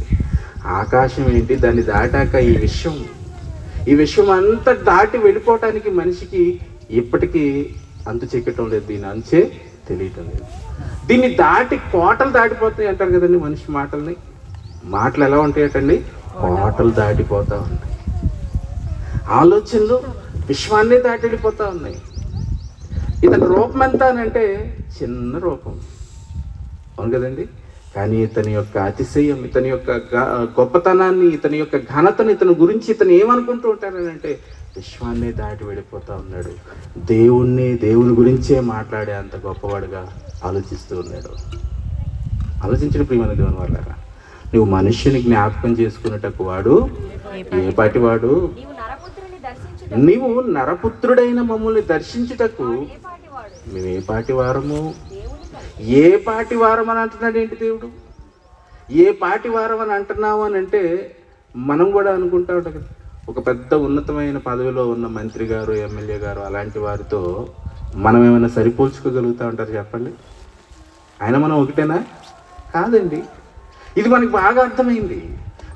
ఆకాశం ఏంటి, దాన్ని దాటాక ఈ విషయం అంతా దాటి వెళ్ళిపోవటానికి మనిషికి ఇప్పటికీ అంతు చెక్కటం లేదు, దీని అంచే తెలియటం లేదు. దీన్ని దాటి కోటలు దాటిపోతాయి అంటారు కదండి. మనిషి మాటలు ఎలా ఉంటాయటండి, కోటలు దాటిపోతూ ఉంటాయి. ఆలోచనలు విశ్వాన్నే దాటి వెళ్ళిపోతూ ఉన్నాయి. ఇతని రూపం ఎంత అని అంటే చిన్న రూపం, అవును కదండి. కానీ ఇతని యొక్క అతిశయం, ఇతని యొక్క గొప్పతనాన్ని, ఇతని యొక్క ఘనతను, ఇతని గురించి ఇతను ఏమనుకుంటూ ఉంటారని అంటే విశ్వాన్నే దాటి వెళ్ళిపోతూ ఉన్నాడు. దేవుని గురించే మాట్లాడే అంత గొప్పవాడుగా ఆలోచిస్తూ ఉన్నాడు. ఆలోచించిన ప్రియమైన దేవుని వాళ్ళారా, నువ్వు మనుష్యుని జ్ఞాపకం చేసుకున్నటకు వాడు ఏ పాటివాడు, నీవు నరపుత్రుడైన మమ్మల్ని దర్శించుటకు మేము ఏ పాటి వారము. ఏ పాటి వారం అని అంటున్నాడు ఏంటి దేవుడు? ఏ పాటి వారం అని అంటున్నావు అని అంటే మనం కూడా అనుకుంటా ఉంటాం కదా, ఒక పెద్ద ఉన్నతమైన పదవిలో ఉన్న మంత్రి గారు, ఎమ్మెల్యే గారు అలాంటి వారితో మనం ఏమైనా సరిపోల్చుకోగలుగుతూ ఉంటారు చెప్పండి? ఆయన మనం ఒకటేనా? కాదండి. ఇది మనకి బాగా అర్థమైంది.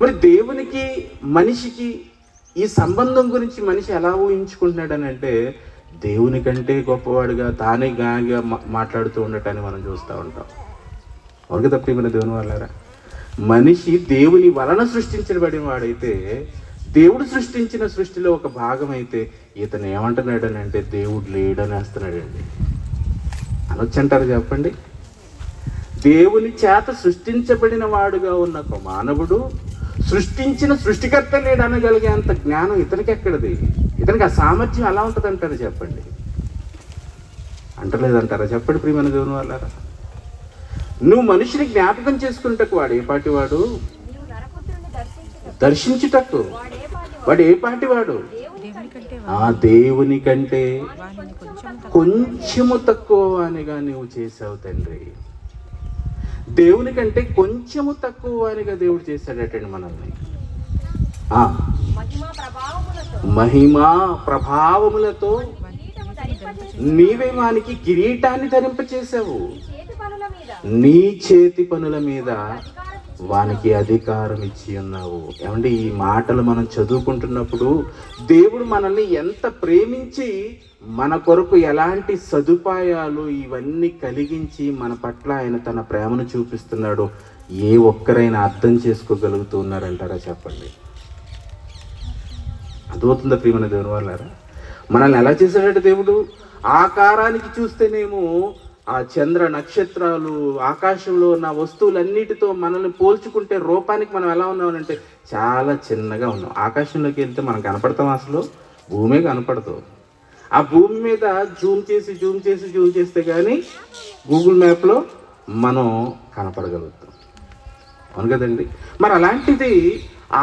మరి దేవునికి మనిషికి ఈ సంబంధం గురించి మనిషి ఎలా ఊహించుకుంటున్నాడని అంటే, దేవుని కంటే గొప్పవాడుగా తానే గాగా మాట్లాడుతూ ఉండటాన్ని మనం చూస్తూ ఉంటాం. అవును తప్ప మన దేవుని వాళ్ళారా? మనిషి దేవుని వలన సృష్టించబడిన వాడైతే, దేవుడు సృష్టించిన సృష్టిలో ఒక భాగం అయితే ఇతను ఏమంటున్నాడని అంటే దేవుడు లేడని వేస్తున్నాడండి. అనొచ్చంటారు చెప్పండి? దేవుని చేత సృష్టించబడిన వాడుగా ఉన్న ఒక మానవుడు సృష్టించిన సృష్టికర్త లేడనగలిగే అంత జ్ఞానం ఇతనికి ఎక్కడది? ఇతనికి ఆ సామర్థ్యం ఎలా ఉంటుంది అంటారు చెప్పండి? అంటలేదంటారా చెప్పండి ప్రియమైన దేవుని వాళ్ళారా? నువ్వు మనిషిని జ్ఞాపకం చేసుకున్నటకు వాడు ఏ పాటి వాడు? దర్శించుటకు వాడు ఏ పాటి వాడు? ఆ దేవుని కంటే కొంచెము తక్కువ అనిగా నువ్వు చేసావు తండ్రి. దేవుని కంటే కొంచెము తక్కువ అనిగా దేవుడు చేశాడటండి మనల్ని. మహిమా ప్రభావములతో నీవే వానికి కిరీటాన్ని ధరింపచేసావు. నీ చేతి పనుల మీద వానికి అధికారం ఇచ్చి ఉన్నావు. ఏమంటే ఈ మాటలు మనం చదువుకుంటున్నప్పుడు దేవుడు మనల్ని ఎంత ప్రేమించి మన కొరకు ఎలాంటి సదుపాయాలు ఇవన్నీ కలిగించి మన పట్ల ఆయన తన ప్రేమను చూపిస్తున్నాడో ఏ ఒక్కరైనా అర్థం చేసుకోగలుగుతూ ఉన్నారంటారా చెప్పండి? అర్థమవుతుందా ప్రియమైన దేవుని వాళ్ళారా? మనల్ని ఎలా చేశాడంటే దేవుడు, ఆకారానికి చూస్తేనేమో ఆ చంద్ర నక్షత్రాలు ఆకాశంలో ఉన్న వస్తువులన్నిటితో మనల్ని పోల్చుకుంటే రూపానికి మనం ఎలా ఉన్నామనంటే చాలా చిన్నగా ఉన్నాం. ఆకాశంలోకి వెళ్తే మనం కనపడతాం, అసలు భూమే కనపడదు. ఆ భూమి మీద జూమ్ చేస్తే కానీ గూగుల్ మ్యాప్లో మనం కనపడగలుగుతాం. అవును కదండి? మరి అలాంటిది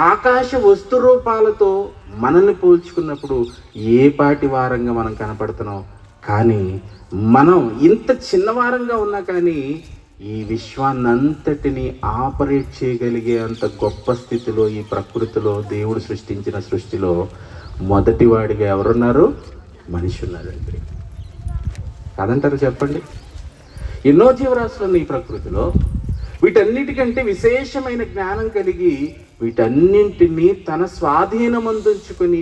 ఆకాశ వస్తు రూపాలతో మనల్ని పోల్చుకున్నప్పుడు ఏ పాటి వారంగా మనం కనపడుతున్నాం. కానీ మనం ఇంత చిన్నవారంగా ఉన్నా కానీ ఈ విశ్వాన్నంతటిని ఆపరేట్ చేయగలిగే అంత గొప్ప స్థితిలో ఈ ప్రకృతిలో దేవుడు సృష్టించిన సృష్టిలో మొదటివాడిగా ఎవరున్నారు? మనిషి ఉన్నారండి. కాదంటారు చెప్పండి? ఎన్నో జీవరాశులు ఉన్నాయి ఈ ప్రకృతిలో. వీటన్నిటికంటే విశేషమైన జ్ఞానం కలిగి వీటన్నింటినీ తన స్వాధీనమందుంచుకొని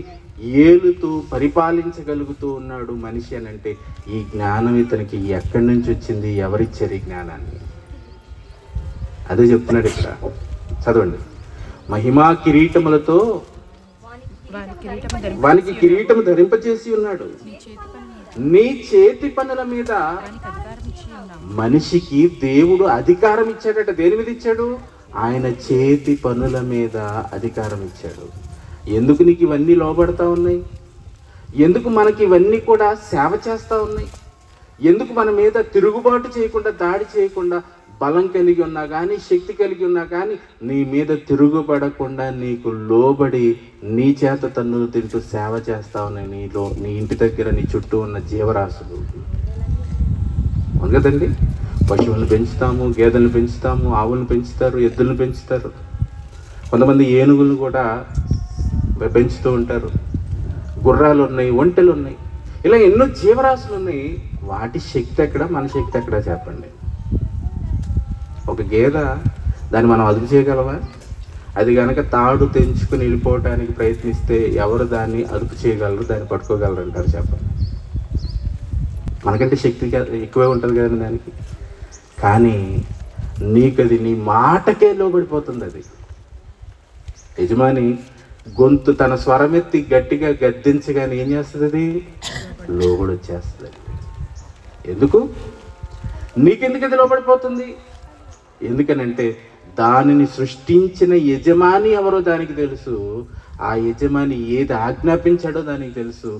ఏలుతూ పరిపాలించగలుగుతూ ఉన్నాడు మనిషి అని అంటే ఈ జ్ఞానం ఇతనికి ఎక్కడి నుంచి వచ్చింది? ఎవరిచ్చారు ఈ జ్ఞానాన్ని? అదే చెప్తున్నాడు ఇక్కడ, చదవండి. మహిమా కిరీటములతో వానికి కిరీటము ధరింపచేసి ఉన్నాడు. నీ చేతి పనుల మీద మనిషికి దేవుడు అధికారం ఇచ్చాడట. దేని మీద ఇచ్చాడు? ఆయన చేతి పనుల మీద అధికారం ఇచ్చాడు. ఎందుకు నీకు ఇవన్నీ లోబడతా ఉన్నాయి? ఎందుకు మనకి ఇవన్నీ కూడా సేవ చేస్తూ ఉన్నాయి? ఎందుకు మన మీద తిరుగుబాటు చేయకుండా, దాడి చేయకుండా, బలం కలిగి ఉన్నా కానీ, శక్తి కలిగి ఉన్నా కానీ నీ మీద తిరుగుబడకుండా నీకు లోబడి నీ చేత తన్నులు తింటూ సేవ చేస్తా ఉన్నాయి నీ ఇంటి దగ్గర నీ చుట్టూ ఉన్న జీవరాశులు. అవును కదండి? పశువులను పెంచుతాము, గేదెలను పెంచుతాము, ఆవులను పెంచుతారు, ఎద్దులను పెంచుతారు, కొంతమంది ఏనుగులను కూడా పెంచుతూ ఉంటారు, గుర్రాలు ఉన్నాయి, ఒంటెలు ఉన్నాయి, ఇలా ఎన్నో జీవరాశులు ఉన్నాయి. వాటి శక్తి ఎక్కడ, మన శక్తి ఎక్కడ చెప్పండి? ఒక గేదె, దాన్ని మనం అదుపు చేయగలవా? అది కనుక తాడు తెంచుకుని వెళ్ళిపోవటానికి ప్రయత్నిస్తే ఎవరు దాన్ని అదుపు చేయగలరు, దాన్ని పట్టుకోగలరు అంటారు చెప్పండి? మనకంటే శక్తి ఎక్కువే ఉంటుంది కదండి దానికి. కానీ నీకది నీ మాటకే లోబడిపోతుంది. అది యజమాని గొంతు తన స్వరమెత్తి గట్టిగా గద్దించగానే ఏం చేస్తుంది? అది లోబడి వచ్చేస్తుంది. ఎందుకు? నీకెందుకు అది లోబడిపోతుంది? ఎందుకనంటే దానిని సృష్టించిన యజమాని ఎవరో దానికి తెలుసు. ఆ యజమాని ఏది ఆజ్ఞాపించాడో దానికి తెలుసు.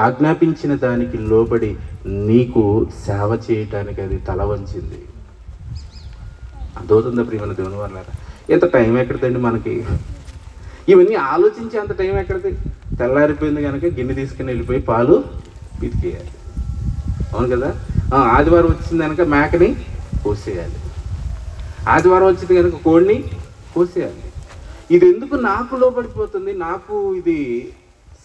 ఆజ్ఞాపించిన దానికి లోబడి నీకు సేవ చేయటానికి అది తల వంచింది. అర్థమవుతుందా ప్రియమైన దేవుని వాళ్ళారా? ఎంత టైం ఎక్కడదండి మనకి? ఇవన్నీ ఆలోచించే అంత టైం ఎక్కడిది? తెల్లారిపోయింది కనుక గిన్నె తీసుకుని వెళ్ళిపోయి పాలు పితికేయాలి. అవును కదా? ఆదివారం వచ్చింది కనుక మేకని కోసేయాలి, ఆదివారం వచ్చింది కనుక కోడిని కోసేయాలి. ఇది ఎందుకు నాకు లోబడిపోతుంది, నాకు ఇది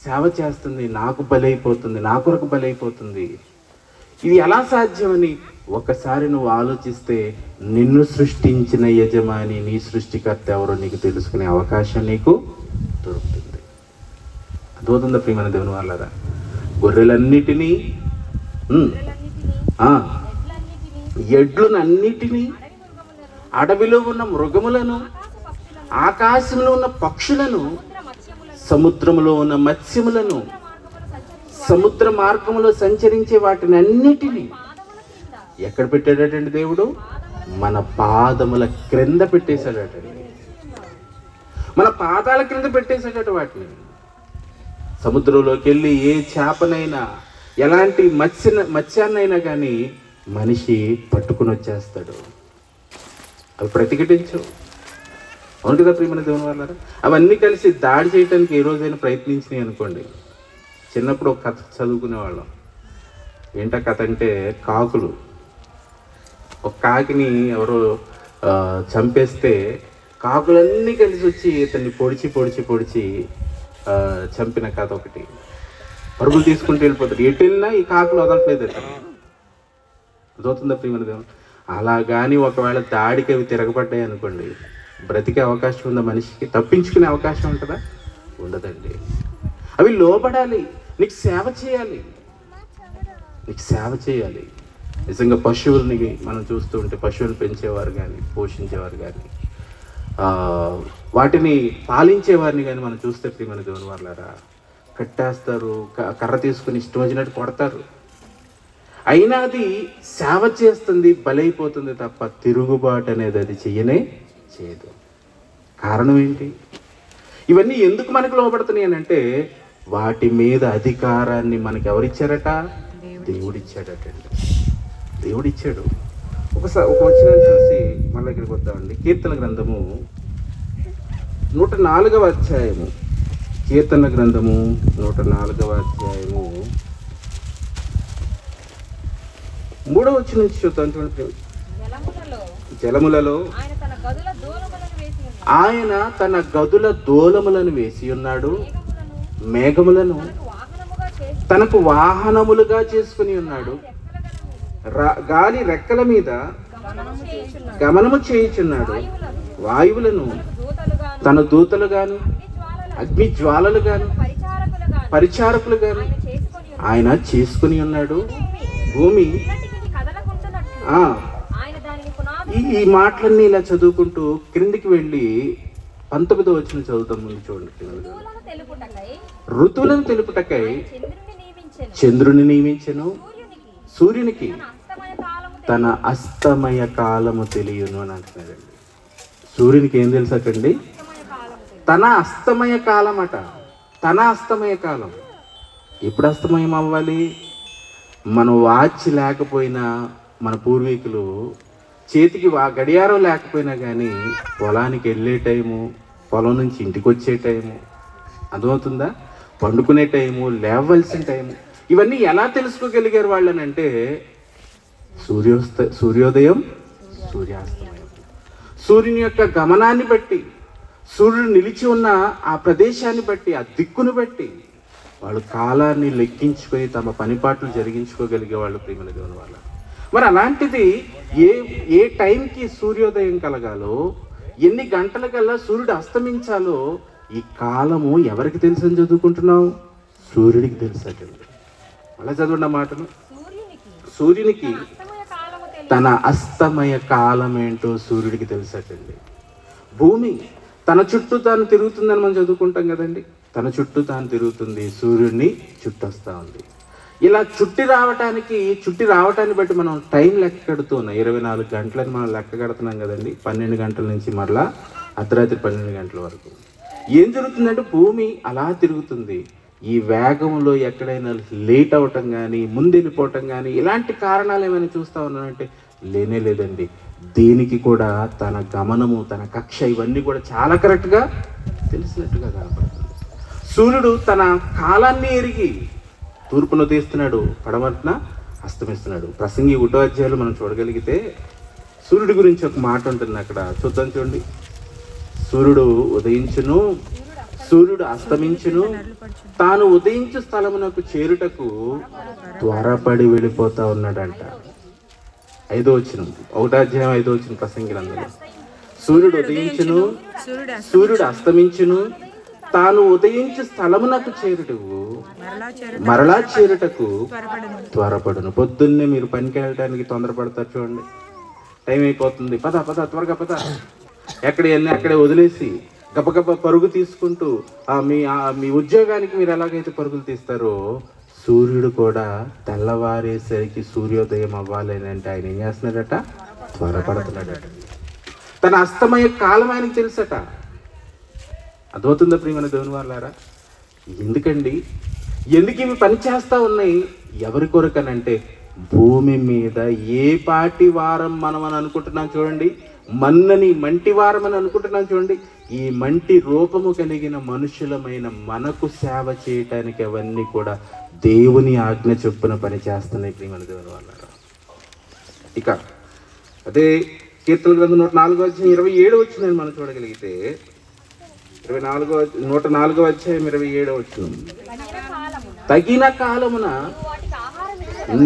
సేవ చేస్తుంది, నాకు బలైపోతుంది, నా కొరకు బలైపోతుంది, ఇది ఎలా సాధ్యమని ఒకసారి నువ్వు ఆలోచిస్తే నిన్ను సృష్టించిన యజమాని, నీ సృష్టికర్త ఎవరో నీకు తెలుసుకునే అవకాశం నీకు దొరుకుతుంది. అర్థమవుతుందా ప్రియమైన దేవుని వాళ్ళారా? గొర్రెలన్నిటినీ, ఎడ్లన్నిటినీ, అడవిలో ఉన్న మృగములను, ఆకాశంలో ఉన్న పక్షులను, సముద్రంలో ఉన్న మత్స్యములను, సముద్ర మార్గంలో సంచరించే వాటిని అన్నిటినీ ఎక్కడ పెట్టాడటండి దేవుడు? మన పాదముల క్రింద పెట్టేశాడటండి, మన పాదాల క్రింద పెట్టేశాడట వాటిని. సముద్రంలోకి వెళ్ళి ఏ చేపనైనా, ఎలాంటి మత్స్యాన్నైనా కానీ మనిషి పట్టుకుని వచ్చేస్తాడు. అవి ప్రతిఘటించవు. అవును కదా ప్రియమైన దేవుని వాళ్ళారా? అవన్నీ కలిసి దాడి చేయడానికి ఏ రోజైనా ప్రయత్నించినాయి అనుకోండి. చిన్నప్పుడు ఒక కథ చదువుకునేవాళ్ళం. ఏంటో కథ అంటే, కాకులు, ఒక కాకిని ఎవరో చంపేస్తే కాకులన్నీ కలిసి వచ్చి ఇతన్ని పొడిచి పొడిచి పొడిచి చంపిన కథ ఒకటి. పరుగులు తీసుకుంటూ వెళ్ళిపోతాడు, ఎటు వెళ్ళినా ఈ కాకులు వదలట్లేదు అతను. అదవుతుందా ప్రియమైన దేవుడు? అలా కానీ ఒకవేళ దాడికి అవి తిరగబడ్డాయి అనుకోండి, బ్రతికే అవకాశం ఉందా మనిషికి? తప్పించుకునే అవకాశం ఉంటుందా? ఉండదండి. అవి లోబడాలి, నీకు సేవ చేయాలి, నీకు సేవ చేయాలి. నిజంగా పశువుల్ని మనం చూస్తూ ఉంటే, పశువులు పెంచేవారు కానీ, పోషించేవారు కానీ, వాటిని పాలించేవారిని కానీ మనం చూస్తే ప్రియమైన దేవుని వాళ్ళారా, కట్టేస్తారు, కర్ర తీసుకుని ఇష్టం వచ్చినట్టు కొడతారు. అయినా అది సేవ చేస్తుంది, బలైపోతుంది తప్ప తిరుగుబాటు అనేది అది చేయదు. కారణం ఏంటి? ఇవన్నీ ఎందుకు మనకు లోపడుతున్నాయి అని అంటే, వాటి మీద అధికారాన్ని మనకి ఎవరిచ్చారట? దేవుడిచ్చాడటండి, దేవుడిచ్చాడు. ఒక వచనాన్ని చూసి మళ్ళీ ఇక్కడికి వద్దామండి. కీర్తన గ్రంథము 104వ అధ్యాయము, కీర్తన గ్రంథము 104వ అధ్యాయము 3వ వచనం నుంచి చూద్దాం. చూడండి, జలములలో ఆయన తన గదుల దూలములను వేసి ఉన్నాడు, మేఘములను తనకు వాహనములుగా చేసుకుని ఉన్నాడు, గాలి రెక్కల మీద గమనము చేయుచున్నాడు, వాయువులను తన దూతలుగాను, అగ్ని జ్వాలలుగాను, పరిచారకులుగాను ఆయన చేసుకుని ఉన్నాడు. భూమి ఈ మాటలన్నీ ఇలా చదువుకుంటూ క్రిందికి వెళ్ళి 19వ వచనం చదువుతాం. ముందు చూడండి. ఋతువులను తెలుపుటకై చంద్రుని నియమించెను, సూర్యునికి తన అస్తమయ కాలము తెలియను అని అంటున్నాడండి. సూర్యునికి ఏం తెలుసటండి? తన అస్తమయ కాలం అట. తన అస్తమయ కాలం ఎప్పుడు అస్తమయం అవ్వాలి? మన వాచ్ లేకపోయినా, మన పూర్వీకులు చేతికి గడియారం లేకపోయినా కానీ పొలానికి వెళ్ళే టైము, పొలం నుంచి ఇంటికి వచ్చే టైము, అర్థమవుతుందా? పండుకునే టైము, లేవలసిన టైము, ఇవన్నీ ఎలా తెలుసుకోగలిగారు వాళ్ళని అంటే, సూర్యోదయం, సూర్యాస్తమయం, సూర్యుని యొక్క గమనాన్ని బట్టి, సూర్యుడు నిలిచి ఉన్న ఆ ప్రదేశాన్ని బట్టి, ఆ దిక్కును బట్టి వాళ్ళు కాలాన్ని లెక్కించుకొని తమ పనిపాట్లు జరిగించుకోగలిగే వాళ్ళు ప్రియమైన దేవుని వాళ్ళ. మరి అలాంటిది ఏ టైంకి సూర్యోదయం కలగాలో, ఎన్ని గంటలకల్లా సూర్యుడు అస్తమించాలో ఈ కాలము ఎవరికి తెలుసు అని చదువుకుంటున్నావు? సూర్యుడికి తెలుసటండి. అలా చదవండి మాటను. సూర్యునికి తన అస్తమయ కాలం ఏంటో సూర్యుడికి తెలుసటండి. భూమి తన చుట్టూ తాను తిరుగుతుందని మనం చదువుకుంటాం కదండి. తన చుట్టూ తాను తిరుగుతుంది, సూర్యుడిని చుట్టొస్తూ ఉంది. ఇలా చుట్టి రావటాన్ని బట్టి మనం టైం లెక్క కడుతున్నాం. 24 గంటలని మనం లెక్క కడుతున్నాం కదండి. 12 గంటల నుంచి మరలా అర్ధరాత్రి 12 గంటల వరకు ఏం జరుగుతుందంటే, భూమి అలా తిరుగుతుంది. ఈ వేగంలో ఎక్కడైనా లేట్ అవటం కానీ, ముందు వెళ్ళిపోవటం కానీ, ఇలాంటి కారణాలు ఏమైనా చూస్తూ ఉన్నానంటే లేనే లేదండి. దీనికి కూడా తన గమనము, తన కక్ష, ఇవన్నీ కూడా చాలా కరెక్ట్గా తెలిసినట్టుగా కనపడుతుంది. సూర్యుడు తన కాలాన్ని ఎరిగి తూర్పును తీస్తున్నాడు, పడమరన అస్తమిస్తున్నాడు. ప్రసంగి 1వ అధ్యాయంలో మనం చూడగలిగితే సూర్యుడి గురించి ఒక మాట ఉంటుంది అక్కడ, చూద్దాం చూడండి. సూర్యుడు ఉదయించును, సూర్యుడు అస్తమించును, తాను ఉదయించు స్థలమునకు చేరుటకు త్వరపడి వెళ్ళిపోతా ఉన్నాడంట. 5వ వచనం, 1వ అధ్యాయం 5వ వచనం ప్రసంగి గ్రంథంలో. సూర్యుడు ఉదయించును, సూర్యుడు అస్తమించును, తాను ఉదయించు స్థలమునకు చేరుటకు మరలా చేరుటకు త్వరపడును. పొద్దున్నే మీరు పనికి వెళ్ళడానికి తొందరపడతారు చూడండి, టైం అయిపోతుంది, పద పద త్వరగా పద, ఎక్కడెళ్ళి అక్కడే వదిలేసి గబగబ పరుగు తీసుకుంటూ మీ ఉద్యోగానికి మీరు ఎలాగైతే పరుగులు తీస్తారో, సూర్యుడు కూడా తెల్లవారేసరికి సూర్యోదయం అవ్వాలి అంటే ఆయన ఏం చేస్తున్నాడట? త్వరపడుతున్నాడట. తన అస్తమయ కాలం ఆయనకు తెలుసట. అర్థమవుతుందా ప్రియమైన దేవుని వాళ్ళారా? ఎందుకండి, ఎందుకు ఇవి పని చేస్తూ ఉన్నాయి? ఎవరి కొరకనంటే భూమి మీద ఏ పాటి వారం మనం అని అనుకుంటున్నాం చూడండి, మన్నని మంటి వారం అని అనుకుంటున్నాం చూడండి, ఈ మంటి రూపము కలిగిన మనుషులమైన మనకు సేవ చేయటానికి అవన్నీ కూడా దేవుని ఆజ్ఞ చొప్పున పని చేస్తున్నాయి ప్రియమైన దేవుని వాళ్ళారా. ఇక అదే కీర్తన గ్రంథం 104వ అధ్యాయం 27వ వచనం మనం చూడగలిగితే, 104వ అధ్యాయం 27వ వచనం, తగిన కాలమున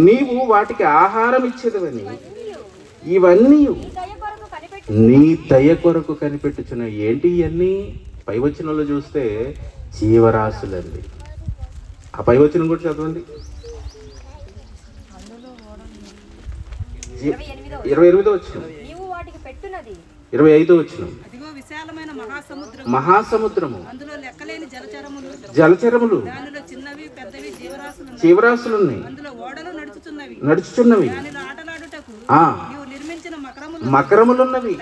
నీవు వాటికి ఆహారం ఇచ్చేదవని ఇవన్నీ నీ దయ కొరకు కనిపెట్టుచున్నావు. ఏంటి ఇవన్నీ? పై వచనంలో చూస్తే జీవరాశులండి. ఆ పై వచనం కూడా చదవండి. 28వ వచనం, 25వ వచనం, మహాసముద్రము, జలచరములు, జీవరాశులున్నాయి, నడుచుచున్నవి, మకరములున్నవి,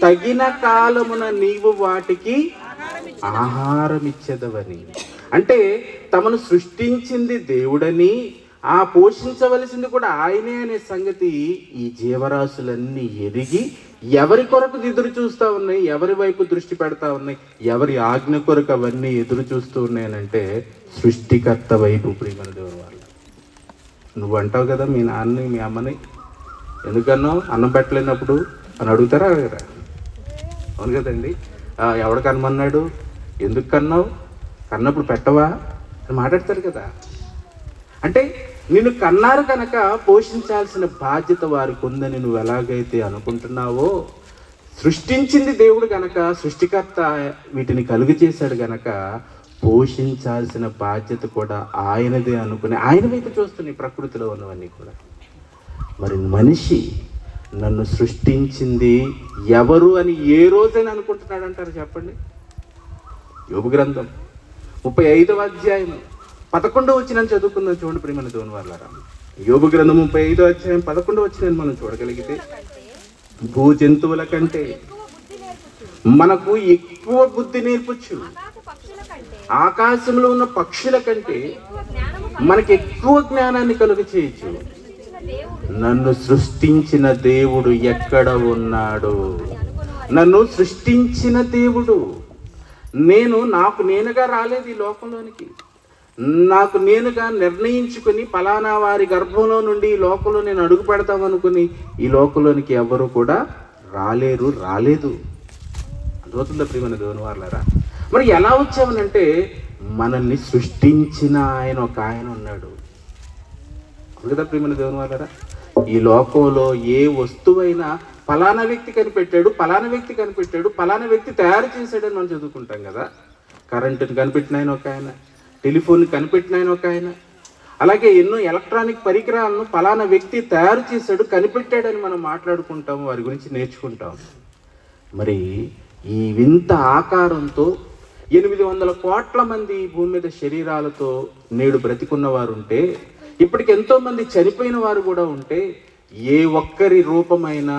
తగిన కాలమున నీవు వాటికి ఆహారం ఇచ్చేదవని. అంటే తమను సృష్టించింది దేవుడని, ఆ పోషించవలసింది కూడా ఆయనే అనే సంగతి ఈ జీవరాశులన్నీ ఎరిగి ఎవరి కొరకు ఎదురు చూస్తూ ఉన్నాయి, ఎవరి వైపు దృష్టి పెడతా ఉన్నాయి, ఎవరి ఆజ్ఞ కొరకు అవన్నీ ఎదురు చూస్తూ ఉన్నాయనంటే సృష్టికర్త వైపు. ప్రియమైన దేవుని వాళ్ళు, నువ్వు అంటావు కదా మీ నాన్నని మీ అమ్మని, ఎందుకన్నావు అన్నం పెట్టలేనప్పుడు అని అడుగుతారా? అడగరా? అవును కదండి. ఎవడు కనమన్నాడు, ఎందుకు కన్నావు, కన్నప్పుడు పెట్టవా అని మాట్లాడతారు కదా. అంటే నిన్ను కన్నారు కనుక పోషించాల్సిన బాధ్యత వారికి ఉందని నువ్వు ఎలాగైతే అనుకుంటున్నావో, సృష్టించింది దేవుడు కనుక, సృష్టికర్త వీటిని కలుగు చేశాడు కనుక పోషించాల్సిన బాధ్యత కూడా ఆయనదే అనుకుని ఆయన వైపు చూస్తున్నాయి ప్రకృతిలో ఉన్నవన్నీ కూడా. మరి మనిషి నన్ను సృష్టించింది ఎవరు అని ఏ రోజైనా అనుకుంటున్నాడు అంటారు చెప్పండి? యోబు గ్రంథం 35వ అధ్యాయం 11వ వచనం చదువుకుందాం చూడండి ప్రియమైన దేవుని వాళ్ళారా. యోబు గ్రంథం 35వ అధ్యాయం 11వ వచనం మనం చూడగలిగితే, భూ జంతువుల కంటే మనకు ఎక్కువ బుద్ధి నేర్పొచ్చు, ఆకాశంలో ఉన్న పక్షుల కంటే మనకి ఎక్కువ జ్ఞానాన్ని కలుగ చేయొచ్చు. నన్ను సృష్టించిన దేవుడు ఎక్కడ ఉన్నాడు? నన్ను సృష్టించిన దేవుడు, నాకు నేనుగా రాలేదు ఈ లోకంలోనికి, నాకు నేనుగా నిర్ణయించుకుని పలానా వారి గర్భంలో నుండి ఈ లోకంలో నేను అడుగు పెడతామనుకుని ఈ లోకంలోనికి ఎవరు కూడా రాలేదు. అర్థమవుతుందా ప్రియమైన దేవుని వాళ్ళారా? మరి ఎలా వచ్చామనంటే మనల్ని సృష్టించిన ఒక ఆయన ఉన్నాడు కదా ప్రియమైన దేవుని వాళ్ళారా. ఈ లోకంలో ఏ వస్తువైనా పలానా వ్యక్తి కనిపెట్టాడు, పలానా వ్యక్తి కనిపెట్టాడు, పలానా వ్యక్తి తయారు చేశాడని మనం చదువుకుంటాం కదా. కరెంటుని కనిపెట్టిన ఆయన ఒక ఆయన, టెలిఫోన్ కనిపెట్టిన ఆయన ఒక ఆయన, అలాగే ఎన్నో ఎలక్ట్రానిక్ పరికరాలను పలానా వ్యక్తి తయారు చేశాడు, కనిపెట్టాడని మనం మాట్లాడుకుంటాము, వారి గురించి నేర్చుకుంటాం. మరి ఈ వింత ఆకారంతో 800 కోట్ల మంది భూమి మీద శరీరాలతో నేడు బ్రతికున్నవారు ఉంటే, ఇప్పటికి ఎంతోమంది చనిపోయిన వారు కూడా ఉంటే, ఏ ఒక్కరి రూపమైనా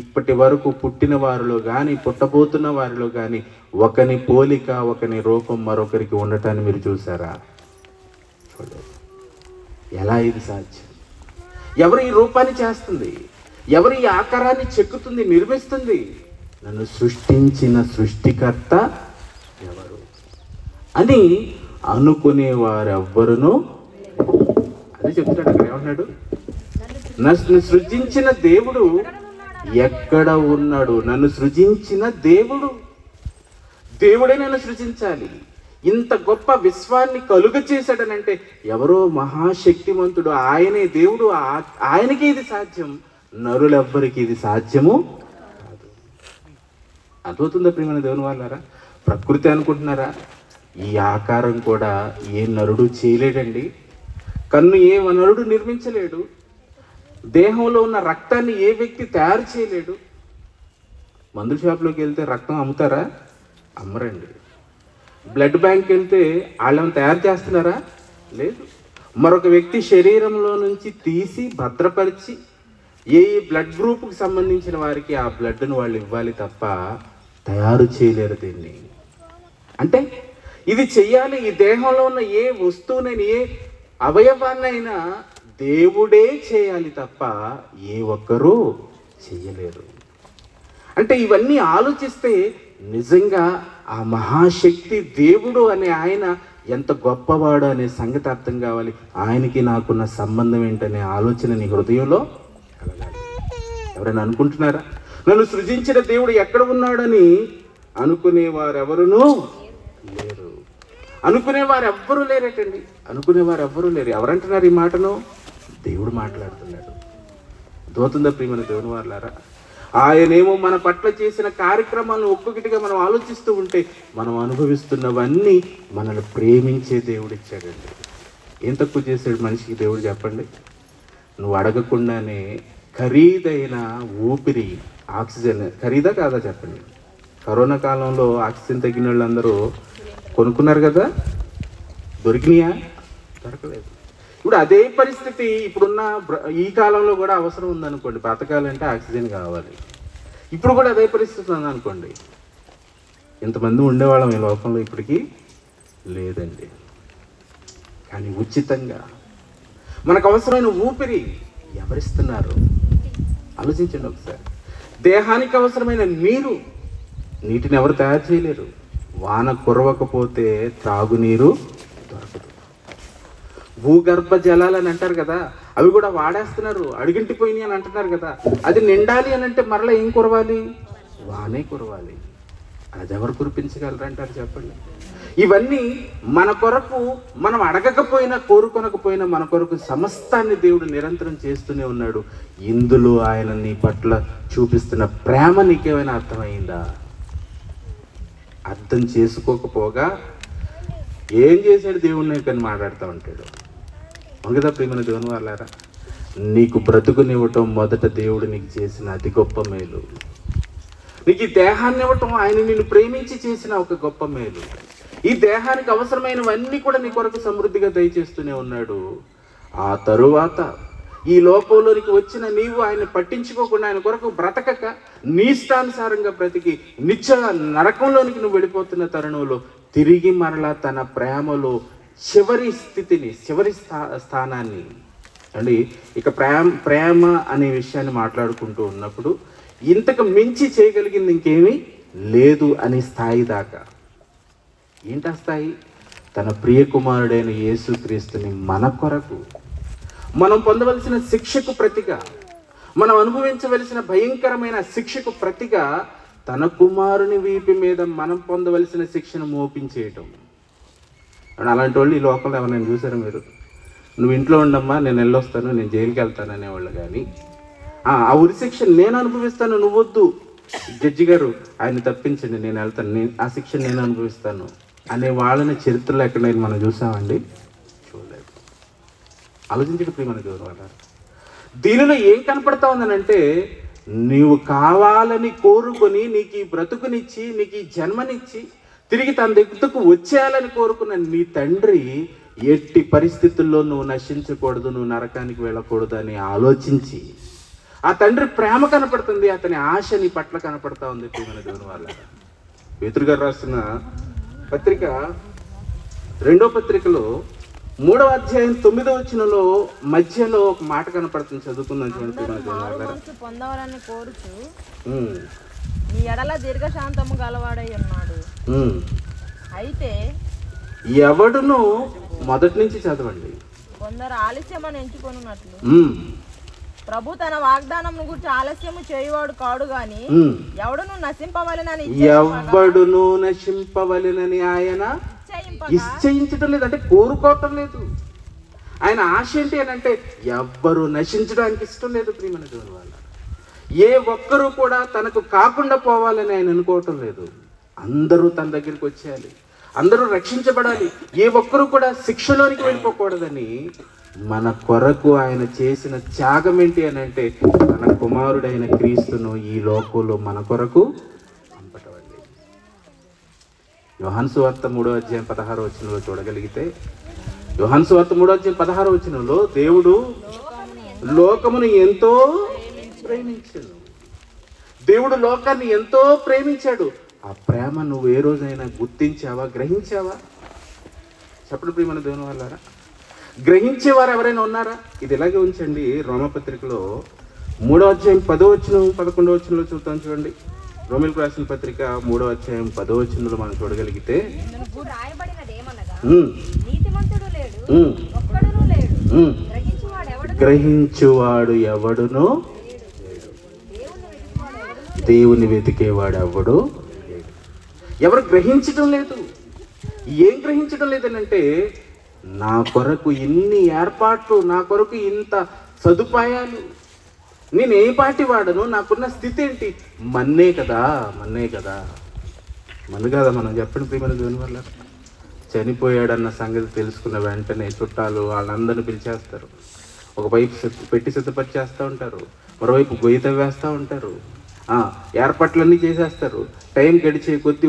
ఇప్పటి వరకు పుట్టిన వారిలో కానీ పుట్టబోతున్న వారిలో కానీ ఒకని పోలిక ఒకని రూపం మరొకరికి ఉండటాన్ని మీరు చూసారా? చూడలేదు. ఎలా ఇది సాధ్యం? ఎవరు ఈ రూపాన్ని చేస్తుంది? ఎవరు ఈ ఆకారాన్ని చెక్కుతుంది, నిర్మిస్తుంది? నన్ను సృష్టించిన సృష్టికర్త ఎవరు అని అనుకునేవారెవ్వరును. అదే చెప్తున్నాడు అక్కడ. ఏమన్నాడు? నన్ను సృజించిన దేవుడు ఎక్కడ ఉన్నాడు? నన్ను సృజించిన దేవుడే నన్ను సృజించాలి. ఇంత గొప్ప విశ్వాన్ని కలుగ చేశాడనంటే ఎవరో మహాశక్తివంతుడు, ఆయనే దేవుడు. ఆయనకి ఇది సాధ్యం, నరులెవ్వరికి ఇది సాధ్యము కాదు. అర్థమవుతుందా ప్రియమైన దేవుని వాళ్ళారా? ప్రకృతి అనుకుంటున్నారా? ఈ ఆకారం కూడా ఏ నరుడు చేయలేడండి. కన్ను ఏ నరుడు నిర్మించలేడు. దేహంలో ఉన్న రక్తాన్ని ఏ వ్యక్తి తయారు చేయలేడు. మందుల షాప్లోకి వెళ్తే రక్తం అమ్ముతారా? అమ్మరండి. బ్లడ్ బ్యాంక్ వెళ్తే వాళ్ళని తయారు చేస్తున్నారా? లేదు. మరొక వ్యక్తి శరీరంలో నుంచి తీసి భద్రపరిచి ఏ బ్లడ్ గ్రూప్కి సంబంధించిన వారికి ఆ బ్లడ్ను వాళ్ళు ఇవ్వాలి తప్ప తయారు చేయలేరు దీన్ని. అంటే ఇది చెయ్యాలి. ఈ దేహంలో ఉన్న ఏ వస్తువునైనా ఏ అవయవాన్నైనా దేవుడే చేయాలి తప్ప ఏ ఒక్కరూ చెయ్యలేరు. అంటే ఇవన్నీ ఆలోచిస్తే నిజంగా ఆ మహాశక్తి దేవుడు అనే ఆయన ఎంత గొప్పవాడు అనే సంగతి అర్థం కావాలి. ఆయనకి నాకున్న సంబంధం ఏంటనే ఆలోచన నీ హృదయంలో కలగాలి. ఎవరైనా అనుకుంటున్నారా నన్ను సృజించిన దేవుడు ఎక్కడ ఉన్నాడని? అనుకునేవారెవరునూ లేరు. అనుకునేవారు ఎవ్వరూ లేరటండి. అనుకునేవారు ఎవ్వరూ లేరు. ఎవరంటున్నారు ఈ మాటను? దేవుడు మాట్లాడుతున్నాడు. దోతుందా ప్రియమైన దేవుని వాళ్ళారా? ఆయనేమో మన పట్ల చేసిన కార్యక్రమాలను ఒక్కొక్కటిగా మనం ఆలోచిస్తూ ఉంటే మనం అనుభవిస్తున్నవన్నీ మనల్ని ప్రేమించే దేవుడు ఇచ్చాడండి. ఏం తక్కువ చేశాడు మనిషికి దేవుడు చెప్పండి? నువ్వు అడగకుండానే ఖరీదైన ఊపిరి, ఆక్సిజన్ ఖరీదా కాదా చెప్పండి? కరోనా కాలంలో ఆక్సిజన్ తగ్గిన వాళ్ళందరూ కొనుక్కున్నారు కదా, దొరికినాయా? దొరకలేదు. ఇప్పుడు అదే పరిస్థితి ఇప్పుడున్న ఈ కాలంలో కూడా అవసరం ఉందనుకోండి. బ్రతకాలంటే ఆక్సిజన్ కావాలి. ఇప్పుడు కూడా అదే పరిస్థితి ఉందనుకోండి. ఇంతమంది ఉండేవాళ్ళం ఈ లోకంలో ఇప్పటికీ లేదండి. కానీ ఉచితంగా మనకు అవసరమైన ఊపిరి ఎవరిస్తున్నారు? ఆలోచించండి ఒకసారి. దేహానికి అవసరమైన నీటిని ఎవరు తయారు చేయలేరు. వాన కురవకపోతే త్రాగునీరు దొరకదు. భూగర్భ జలాలు అని అంటారు కదా, అవి కూడా వాడేస్తున్నారు. అడుగింటిపోయినాయి అని అంటున్నారు కదా. అది నిండాలి అని అంటే మరలా ఏం కురవాలి? వానే కురవాలి. అది ఎవరు కురిపించగలరు అంటారు చెప్పండి? ఇవన్నీ మన కొరకు మనం అడగకపోయినా కోరుకొనకపోయినా మన కొరకు సమస్తాన్ని దేవుడు నిరంతరం చేస్తూనే ఉన్నాడు. ఇందులో ఆయన నీ పట్ల చూపిస్తున్న ప్రేమ నీకేమైనా అర్థమైందా? అర్థం చేసుకోకపోగా ఏం చేశాడు దేవుడిని కానీ మాట్లాడుతూ ఉంటాడు. అవును ప్రియమైన దేవుని వాళ్ళారా? నీకు బ్రతుకునివ్వటం మొదట దేవుడు నీకు చేసిన అతి గొప్ప మేలు. నీకు ఈ దేహాన్ని ఇవ్వటం ఆయన నిన్ను ప్రేమించి చేసిన ఒక గొప్ప మేలు. ఈ దేహానికి అవసరమైనవన్నీ కూడా నీ కొరకు సమృద్ధిగా దయచేస్తూనే ఉన్నాడు. ఆ తరువాత ఈ లోకంలోనికి వచ్చిన నీవు ఆయన పట్టించుకోకుండా ఆయన కొరకు బ్రతకక నీ ఇష్టానుసారంగా బ్రతికి నిత్య నరకంలోనికి నువ్వు వెళ్ళిపోతున్న తరుణంలో తిరిగి మరలా తన ప్రేమలో చివరి స్థితిని, చివరి స్థానాన్ని అండి. ఇక ప్రేమ అనే విషయాన్ని మాట్లాడుకుంటూ ఉన్నప్పుడు ఇంతకు మించి చేయగలిగింది ఇంకేమీ లేదు అనే స్థాయి దాకా. ఏంటా స్థాయి? తన ప్రియ కుమారుడైన యేసుక్రీస్తుని మన కొరకు మనం పొందవలసిన శిక్షకు ప్రతిగా, మనం అనుభవించవలసిన భయంకరమైన శిక్షకు ప్రతిగా తన కుమారుని వీపి మీద మనం పొందవలసిన శిక్షను మోపించేయటం. అలాంటి వాళ్ళు ఈ లోకంలో ఎవరైనా చూసారా మీరు? నువ్వు ఇంట్లో ఉండమ్మా, నేను వెళ్ళొస్తాను, నేను జైలుకి వెళ్తాను అనేవాళ్ళు. కానీ ఆ ఉరి శిక్ష నేను అనుభవిస్తాను, నువ్వొద్దు జడ్జి గారు ఆయన తప్పించండి, నేను వెళ్తాను, ఆ శిక్ష నేను అనుభవిస్తాను అనే వాళ్ళని చరిత్రలో ఎక్కడైనా మనం చూసామండి? చూడలేదు. ఆలోచించక ప్రియమైన దేవుని వాళ్ళ దీనిలో ఏం కనపడతా ఉందనంటే, నీవు కావాలని కోరుకొని నీకు ఈ బ్రతుకునిచ్చి నీకు ఈ జన్మనిచ్చి తిరిగి తన దగ్గరకు వచ్చేయాలని కోరుకున్న నీ తండ్రి ఎట్టి పరిస్థితుల్లో నువ్వు నశించకూడదు, నువ్వు నరకానికి వెళ్ళకూడదు అని ఆలోచించి ఆ తండ్రి ప్రేమ కనపడుతుంది, అతని ఆశ నీ పట్ల కనపడతా ఉంది ప్రియమైన దేవుని వాళ్ళ. పేతురు గారు రాసిన పత్రిక 2వ పత్రికలో 3వ అధ్యాయం 9వ వచనంలో మధ్యలో ఒక మాట కనపడుతుంది. చదువుకుందాం చూడండి. పొందవాలని కోరుచు నీ ఎడల దీర్ఘశాంతము గలవాడై ఉన్నాడు. అయితే ఎవడును మొదటి నుంచి చదవండి. కొందరు ఆలస్యమని ఎంచుకొనున్నట్లు ప్రభు తన వాగ్దానం గురించి ఆలస్యము చేయవాడు కాడు గాని ఎవడును నశింపవలెనని ఆయన నిశ్చయించడం లేదు, అంటే కోరుకోవటం లేదు. ఆయన ఆశ ఏంటి అని అంటే ఎవ్వరు నశించడానికి ఇష్టం లేదు. ప్రియమైన దేవుని వల్ల ఏ ఒక్కరూ కూడా తనకు కాకుండా పోవాలని ఆయన అనుకోవటం లేదు. అందరూ తన దగ్గరికి వచ్చేయాలి, అందరూ రక్షించబడాలి, ఏ ఒక్కరూ కూడా శిక్షలోనికి వెళ్ళిపోకూడదని మన కొరకు ఆయన చేసిన త్యాగం ఏంటి అని అంటే తన కుమారుడైన క్రీస్తును ఈ లోకంలో మన కొరకు పంపటండి. యోహాను సువార్త 3:16 చూడగలిగితే, యోహాను సువార్త 3:16 దేవుడు లోకమును ఎంతో ప్రేమించాడు. దేవుడు లోకాన్ని ఎంతో ప్రేమించాడు. ఆ ప్రేమ నువ్వు ఏ రోజైనా గుర్తించావా, గ్రహించావా? చెప్పండి ప్రియమైన దేవుని వాళ్ళారా, గ్రహించేవారు ఎవరైనా ఉన్నారా? ఇది ఇలాగే ఉంచండి. రోమపత్రికలో 3:10-11 చూద్దాం. చూడండి, రోమిలకు రాసిన పత్రిక 3:10 మనం చూడగలిగితే, గ్రహించువాడు ఎవడునో, దేవుని వెతికేవాడు ఎవడు, ఎవరు గ్రహించడం లేదు. ఏం గ్రహించడం లేదనంటే నా కొరకు ఇన్ని ఏర్పాట్లు, నా కొరకు ఇంత సదుపాయాలు, నేను ఏ పాటి వాడను, నాకున్న స్థితి ఏంటి? మన్నే కదా. మన్ను కదా మనం చెప్పండి ప్రియమైన దేవుని వల్ల. చనిపోయాడన్న సంగతి తెలుసుకున్న వెంటనే చుట్టాలు వాళ్ళందరినీ పిలిచేస్తారు. ఒకవైపు పెట్టి సిద్ధపరిచేస్తూ ఉంటారు, మరోవైపు గొయ్యి తవ్వేస్తూ ఉంటారు, ఏర్పాట్లన్నీ చేసేస్తారు. టైం గడిచే కొద్దీ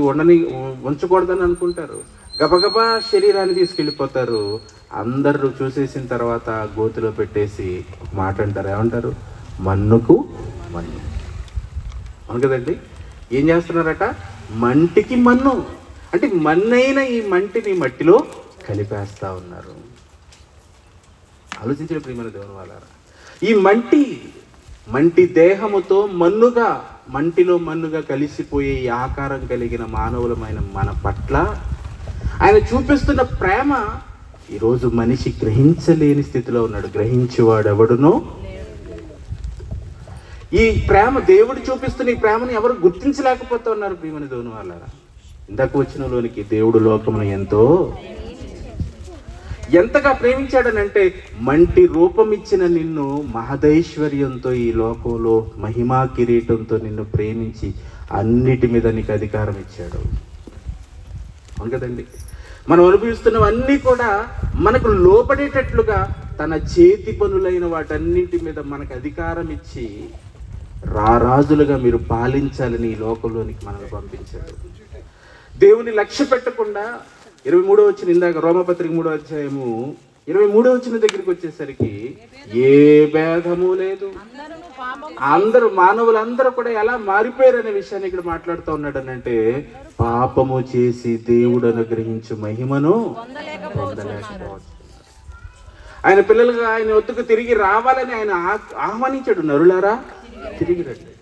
ఉంచకూడదని అనుకుంటారు. గబగబా శరీరాన్ని తీసుకెళ్ళిపోతారు. అందరూ చూసేసిన తర్వాత గోతిలో పెట్టేసి ఒక మాట అంటారు. ఏమంటారు? మన్నుకు మన్ను. అవును కదండి. ఏం చేస్తున్నారట? మంటికి మన్ను. అంటే మన్నైన ఈ మంటిని మట్టిలో కలిపేస్తా ఉన్నారు. ఆలోచించిన ప్రియమైన దేవుని వాళ్ళారా, ఈ మంటి దేహముతో మంటిలో మన్నుగా కలిసిపోయే ఈ ఆకారం కలిగిన మానవులమైన మన పట్ల ఆయన చూపిస్తున్న ప్రేమ ఈరోజు మనిషి గ్రహించలేని స్థితిలో ఉన్నాడు. గ్రహించేవాడు ఎవడునో. ఈ ప్రేమ, దేవుడు చూపిస్తున్న ఈ ప్రేమను ఎవరు గుర్తించలేకపోతూ ఉన్నారు ప్రియమైన దేవుని వాళ్ళారా. ఇందాక వచ్చినలోనికి దేవుడు లోకమును ఎంతగా ప్రేమించాడనంటే మంటి రూపం ఇచ్చిన నిన్ను మహదైశ్వర్యంతో ఈ లోకంలో మహిమా కిరీటంతో నిన్ను ప్రేమించి అన్నిటి మీద నీకు అధికారం ఇచ్చాడు. అవును కదండి. మనం అనుభవిస్తున్నవన్నీ కూడా మనకు లోపడేటట్లుగా తన చేతి పనులైన వాటన్నింటి మీద మనకు అధికారం ఇచ్చి రారాజులుగా మీరు పాలించాలని ఈ లోకంలోనికి మనల్ని పంపించాడు. దేవుని లక్ష్య పెట్టకుండా 23 ఇందాక రోమపత్రిక 3:23 దగ్గరికి వచ్చేసరికి ఏ భేదము లేదు. అందరూ మానవులందరూ కూడా ఎలా మారిపోయారనే విషయాన్ని ఇక్కడ మాట్లాడుతూ ఉన్నాడు. అంటే పాపము చేసి దేవుడు అనుగ్రహించు మహిమను పొందలేకపోవచ్చు. ఆయన పిల్లలుగా ఆయన వద్దకు తిరిగి రావాలని ఆయన ఆహ్వానించాడు. నరులారా తిరిగి రండి.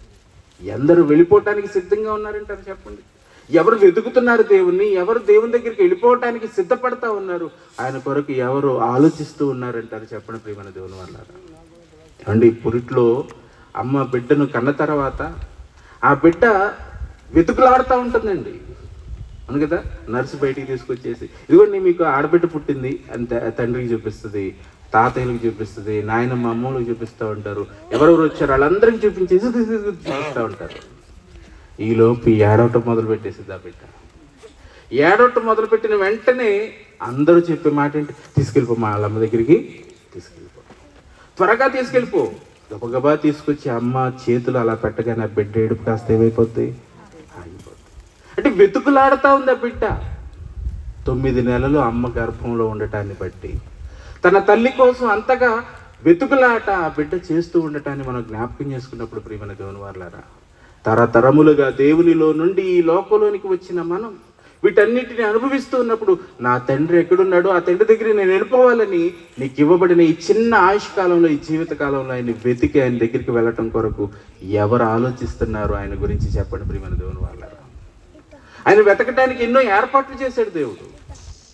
ఎందరూ వెళ్ళిపోవటానికి సిద్ధంగా ఉన్నారంటారు చెప్పండి. ఎవరు వెతుకుతున్నారు దేవుణ్ణి, ఎవరు దేవుని దగ్గరికి వెళ్ళిపోవటానికి సిద్ధపడతా ఉన్నారు, ఆయన కొరకు ఎవరు ఆలోచిస్తూ ఉన్నారంటారు చెప్పండి ప్రియమైన దేవుని వాళ్ళారా. అండి, పురిట్లో అమ్మ బిడ్డను కన్న తర్వాత ఆ బిడ్డ వెతుకులాడుతూ ఉంటుందండి. అవును కదా. నర్సు బయటికి తీసుకొచ్చేసి ఇదిగోండి మీకు ఆడబిడ్డ పుట్టింది అని తండ్రికి చూపిస్తుంది, తాతయ్యలకు చూపిస్తుంది, నాయనమ్మ అమ్మలకు చూపిస్తూ ఉంటారు. ఎవరెవరు వచ్చారు వాళ్ళందరికీ చూపించేసి చూపిస్తూ ఉంటారు. ఈలోపు ఏడవటం మొదలు పెట్టేసింది ఆ బిడ్డ. ఏడవటం మొదలుపెట్టిన వెంటనే అందరూ చెప్పే మాట ఏంటి? తీసుకెళ్ళిపో, మా వాళ్ళమ్మ దగ్గరికి తీసుకెళ్ళిపో, త్వరగా తీసుకెళ్ళిపో. గబగబా తీసుకొచ్చి అమ్మ చేతులు అలా పెట్టగానే ఆ బిడ్డ ఏడుపు కాస్త ఏమైపోద్ది? ఆగిపోద్ది. అంటే వెతుకులాడుతూ ఉంది ఆ బిడ్డ. 9 నెలలు అమ్మ గర్భంలో ఉండటాన్ని బట్టి తన తల్లి కోసం అంతగా వెతుకులాట ఆ బిడ్డ చేస్తూ ఉండటాన్ని మనం జ్ఞాపకం చేసుకున్నప్పుడు ప్రియమైన దేవుని వాళ్ళారా, తరతరములుగా దేవునిలో నుండి ఈ లోకంలోనికి వచ్చిన మనం వీటన్నిటిని అనుభవిస్తూ ఉన్నప్పుడు నా తండ్రి ఎక్కడున్నాడో ఆ తండ్రి దగ్గర నేను వెళ్ళిపోవాలని నీకు ఇవ్వబడిన ఈ చిన్న ఆయుష్కాలంలో, ఈ జీవితకాలంలో ఆయన వెతికి ఆయన దగ్గరికి వెళ్ళటం కొరకు ఎవరు ఆలోచిస్తున్నారు ఆయన గురించి చెప్పండి ప్రియమైన దేవుని వాళ్ళారా. ఆయన వెతకడానికి ఎన్నో ఏర్పాట్లు చేశాడు దేవుడు.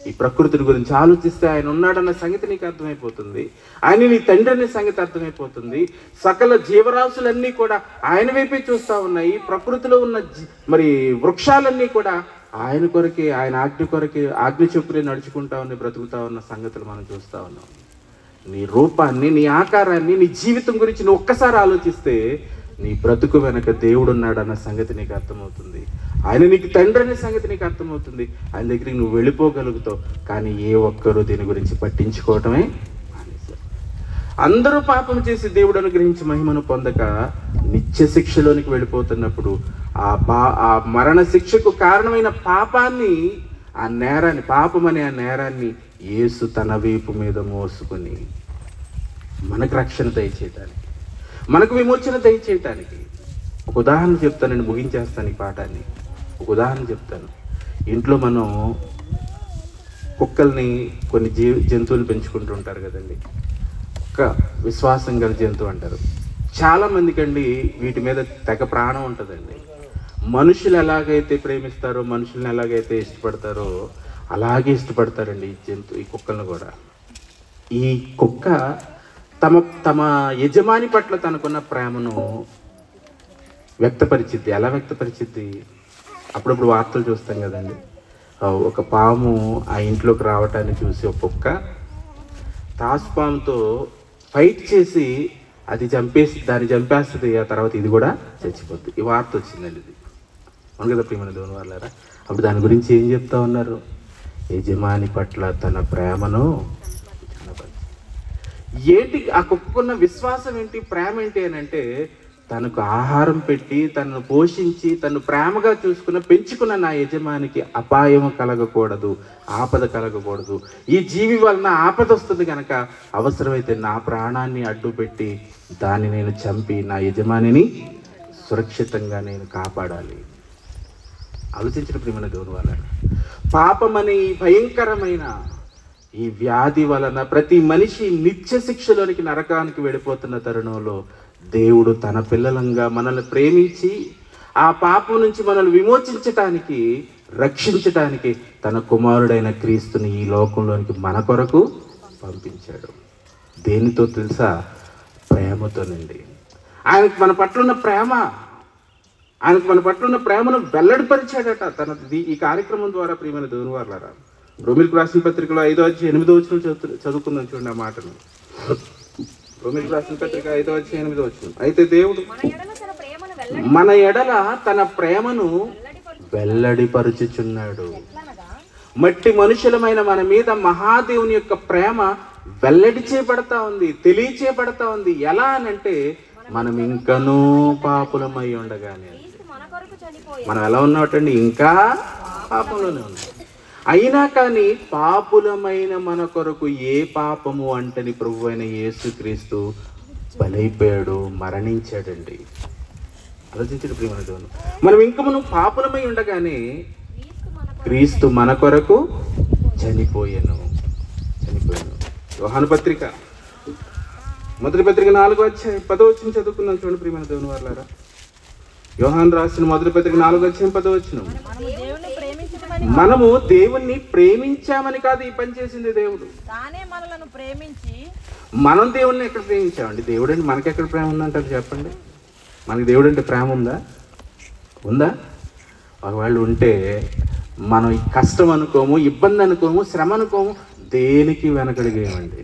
ఈ ప్రకృతిని గురించి ఆలోచిస్తే ఆయన ఉన్నాడన్న సంగతి నీకు అర్థమైపోతుంది. ఆయన నీ తండ్రి అనే సంగతి అర్థమైపోతుంది. సకల జీవరాశులన్నీ కూడా ఆయన వైపే చూస్తూ ఉన్నాయి. ప్రకృతిలో ఉన్న మరి వృక్షాలన్నీ కూడా ఆయన కొరకే, ఆయన ఆజ్ఞ కొరకే, ఆజ్ఞ చొప్పునే నడుచుకుంటా ఉన్నాయి, బ్రతుకుతా ఉన్న సంగతులు మనం చూస్తూ ఉన్నాం. నీ రూపాన్ని, నీ ఆకారాన్ని, నీ జీవితం గురించి నువ్వు ఒక్కసారి ఆలోచిస్తే నీ బ్రతుకు వెనక దేవుడు ఉన్నాడన్న సంగతి నీకు అర్థమవుతుంది. ఆయన నీకు తండ్రి అనే సంగతి నీకు అర్థమవుతుంది. ఆయన దగ్గరికి నువ్వు వెళ్ళిపోగలుగుతావు. కానీ ఏ ఒక్కరూ దీని గురించి పట్టించుకోవటమే మానేశారు. అందరూ పాపం చేసి దేవుడు అనుగ్రహించి మహిమను పొందక నిత్య శిక్షలోనికి వెళ్ళిపోతున్నప్పుడు ఆ మరణ శిక్షకు కారణమైన పాపాన్ని, ఆ నేరాన్ని, పాపం అనే ఆ నేరాన్ని యేసు తన వీపు మీద మోసుకొని మనకు రక్షణ దయచేయటానికి, మనకు విమోచన దయచేయటానికి ఒక ఉదాహరణ చెప్తానండి, ముగించేస్తాను ఈ పాఠాన్ని. ఒక ఉదాహరణ చెప్తాను. ఇంట్లో మనం కుక్కల్ని, కొన్ని జంతువులు పెంచుకుంటూ ఉంటారు కదండి. కుక్క విశ్వాసం గల జంతువు అంటారు. చాలామందికి అండి వీటి మీద తెగ ప్రాణం ఉంటుందండి. మనుషులు ఎలాగైతే ప్రేమిస్తారో, మనుషుల్ని ఎలాగైతే ఇష్టపడతారో అలాగే ఇష్టపడతారండి ఈ కుక్కలను కూడా. ఈ కుక్క తమ యజమాని పట్ల తనకున్న ప్రేమను వ్యక్తపరిచిద్ది. ఎలా వ్యక్తపరిచిద్ది? అప్పుడప్పుడు వార్తలు చూస్తాం కదండి. ఒక పాము ఆ ఇంట్లోకి రావటాన్ని చూసి ఒక కుక్క తాసుపాముతో ఫైట్ చేసి దాన్ని చంపేస్తుంది. ఆ తర్వాత ఇది కూడా చచ్చిపోద్ది. ఈ వార్త వచ్చిందండి. ఇది అవును కదా ప్రియమైన దేవుని వాళ్ళారా? అప్పుడు దాని గురించి ఏం చెప్తా ఉన్నారు? యజమాని పట్ల తన ప్రేమను ఏంటి? ఆ కుక్కకున్న విశ్వాసం ఏంటి, ప్రేమ ఏంటి అని అంటే, తనకు ఆహారం పెట్టి, తనను పోషించి, తను ప్రేమగా చూసుకున్న, పెంచుకున్న నా యజమానికి అపాయం కలగకూడదు, ఆపద కలగకూడదు. ఈ జీవి వలన ఆపద వస్తుంది కనుక అవసరమైతే నా ప్రాణాన్ని అడ్డు పెట్టి దాన్ని నేను చంపి నా యజమానిని సురక్షితంగా నేను కాపాడాలి. ఆలోచించిన ప్రియమైన దేవుని వాళ్ళ, పాపం అనే ఈ భయంకరమైన ఈ వ్యాధి వలన ప్రతి మనిషి నిత్య శిక్షలోనికి, నరకానికి వెళ్ళిపోతున్న తరుణంలో దేవుడు తన పిల్లలంగా మనల్ని ప్రేమించి ఆ పాపం నుంచి మనల్ని విమోచించటానికి, రక్షించటానికి తన కుమారుడైన క్రీస్తుని ఈ లోకంలోనికి మన కొరకు పంపించాడు. దేనితో తెలుసా? ప్రేమతోనండి. ఆయనకు మన పట్ల ఉన్న ప్రేమను వెల్లడిపరిచాడట ఈ కార్యక్రమం ద్వారా. ప్రియమైన దేవుని వాళ్ళారా, రోమిలకు రాసిన పత్రికలో 5:8 చదువుకుందాం చూడండి ఆ మాటను. రోమిలకు రాసిన పత్రిక 5:8. అయితే దేవుడు మన ఎడల తన ప్రేమను వెల్లడిపరుచుచున్నాడు. మట్టి మనుషులమైన మన మీద మహాదేవుని యొక్క ప్రేమ వెల్లడి చేయబడతా ఉంది, తెలియచేయబడతా ఉంది. ఎలా అనంటే, మనం ఇంకనూ పాపులమై ఉండగానే. మనం ఎలా ఉన్నామంటండి? ఇంకా పాపంలోనే ఉన్నాం. అయినా కానీ పాపులమైన మన కొరకు ఏ పాపము అంటని ప్రభు అయిన యేసుక్రీస్తు బలైపోయాడు, మరణించాడండి. ఆలోచించండి ప్రియమైన దేవుని. మనం ఇంకమును పాపులమై ఉండగానే క్రీస్తు మన కొరకు చనిపోయాను. యోహాను పత్రిక మొదటి పత్రిక 4:10 చదువుకుందాం చూడండి ప్రియమైన దేవుని వాళ్ళారా. యోహాను రాసిన మొదటి పత్రిక 4:10. మనము దేవుణ్ణి ప్రేమించామని కాదు ఈ పని చేసింది దేవుడు. మనం దేవుణ్ణి ఎక్కడ ప్రేమించామండి? దేవుడు అంటే మనకి ఎక్కడ ప్రేమ ఉందంటారు చెప్పండి? మనకి దేవుడు అంటే ప్రేమ ఉందా? ఒకవేళ ఉంటే మనం ఈ కష్టం అనుకోము, ఇబ్బంది అనుకోము, శ్రమ అనుకోము, దేనికి వెనకడిగేమండి.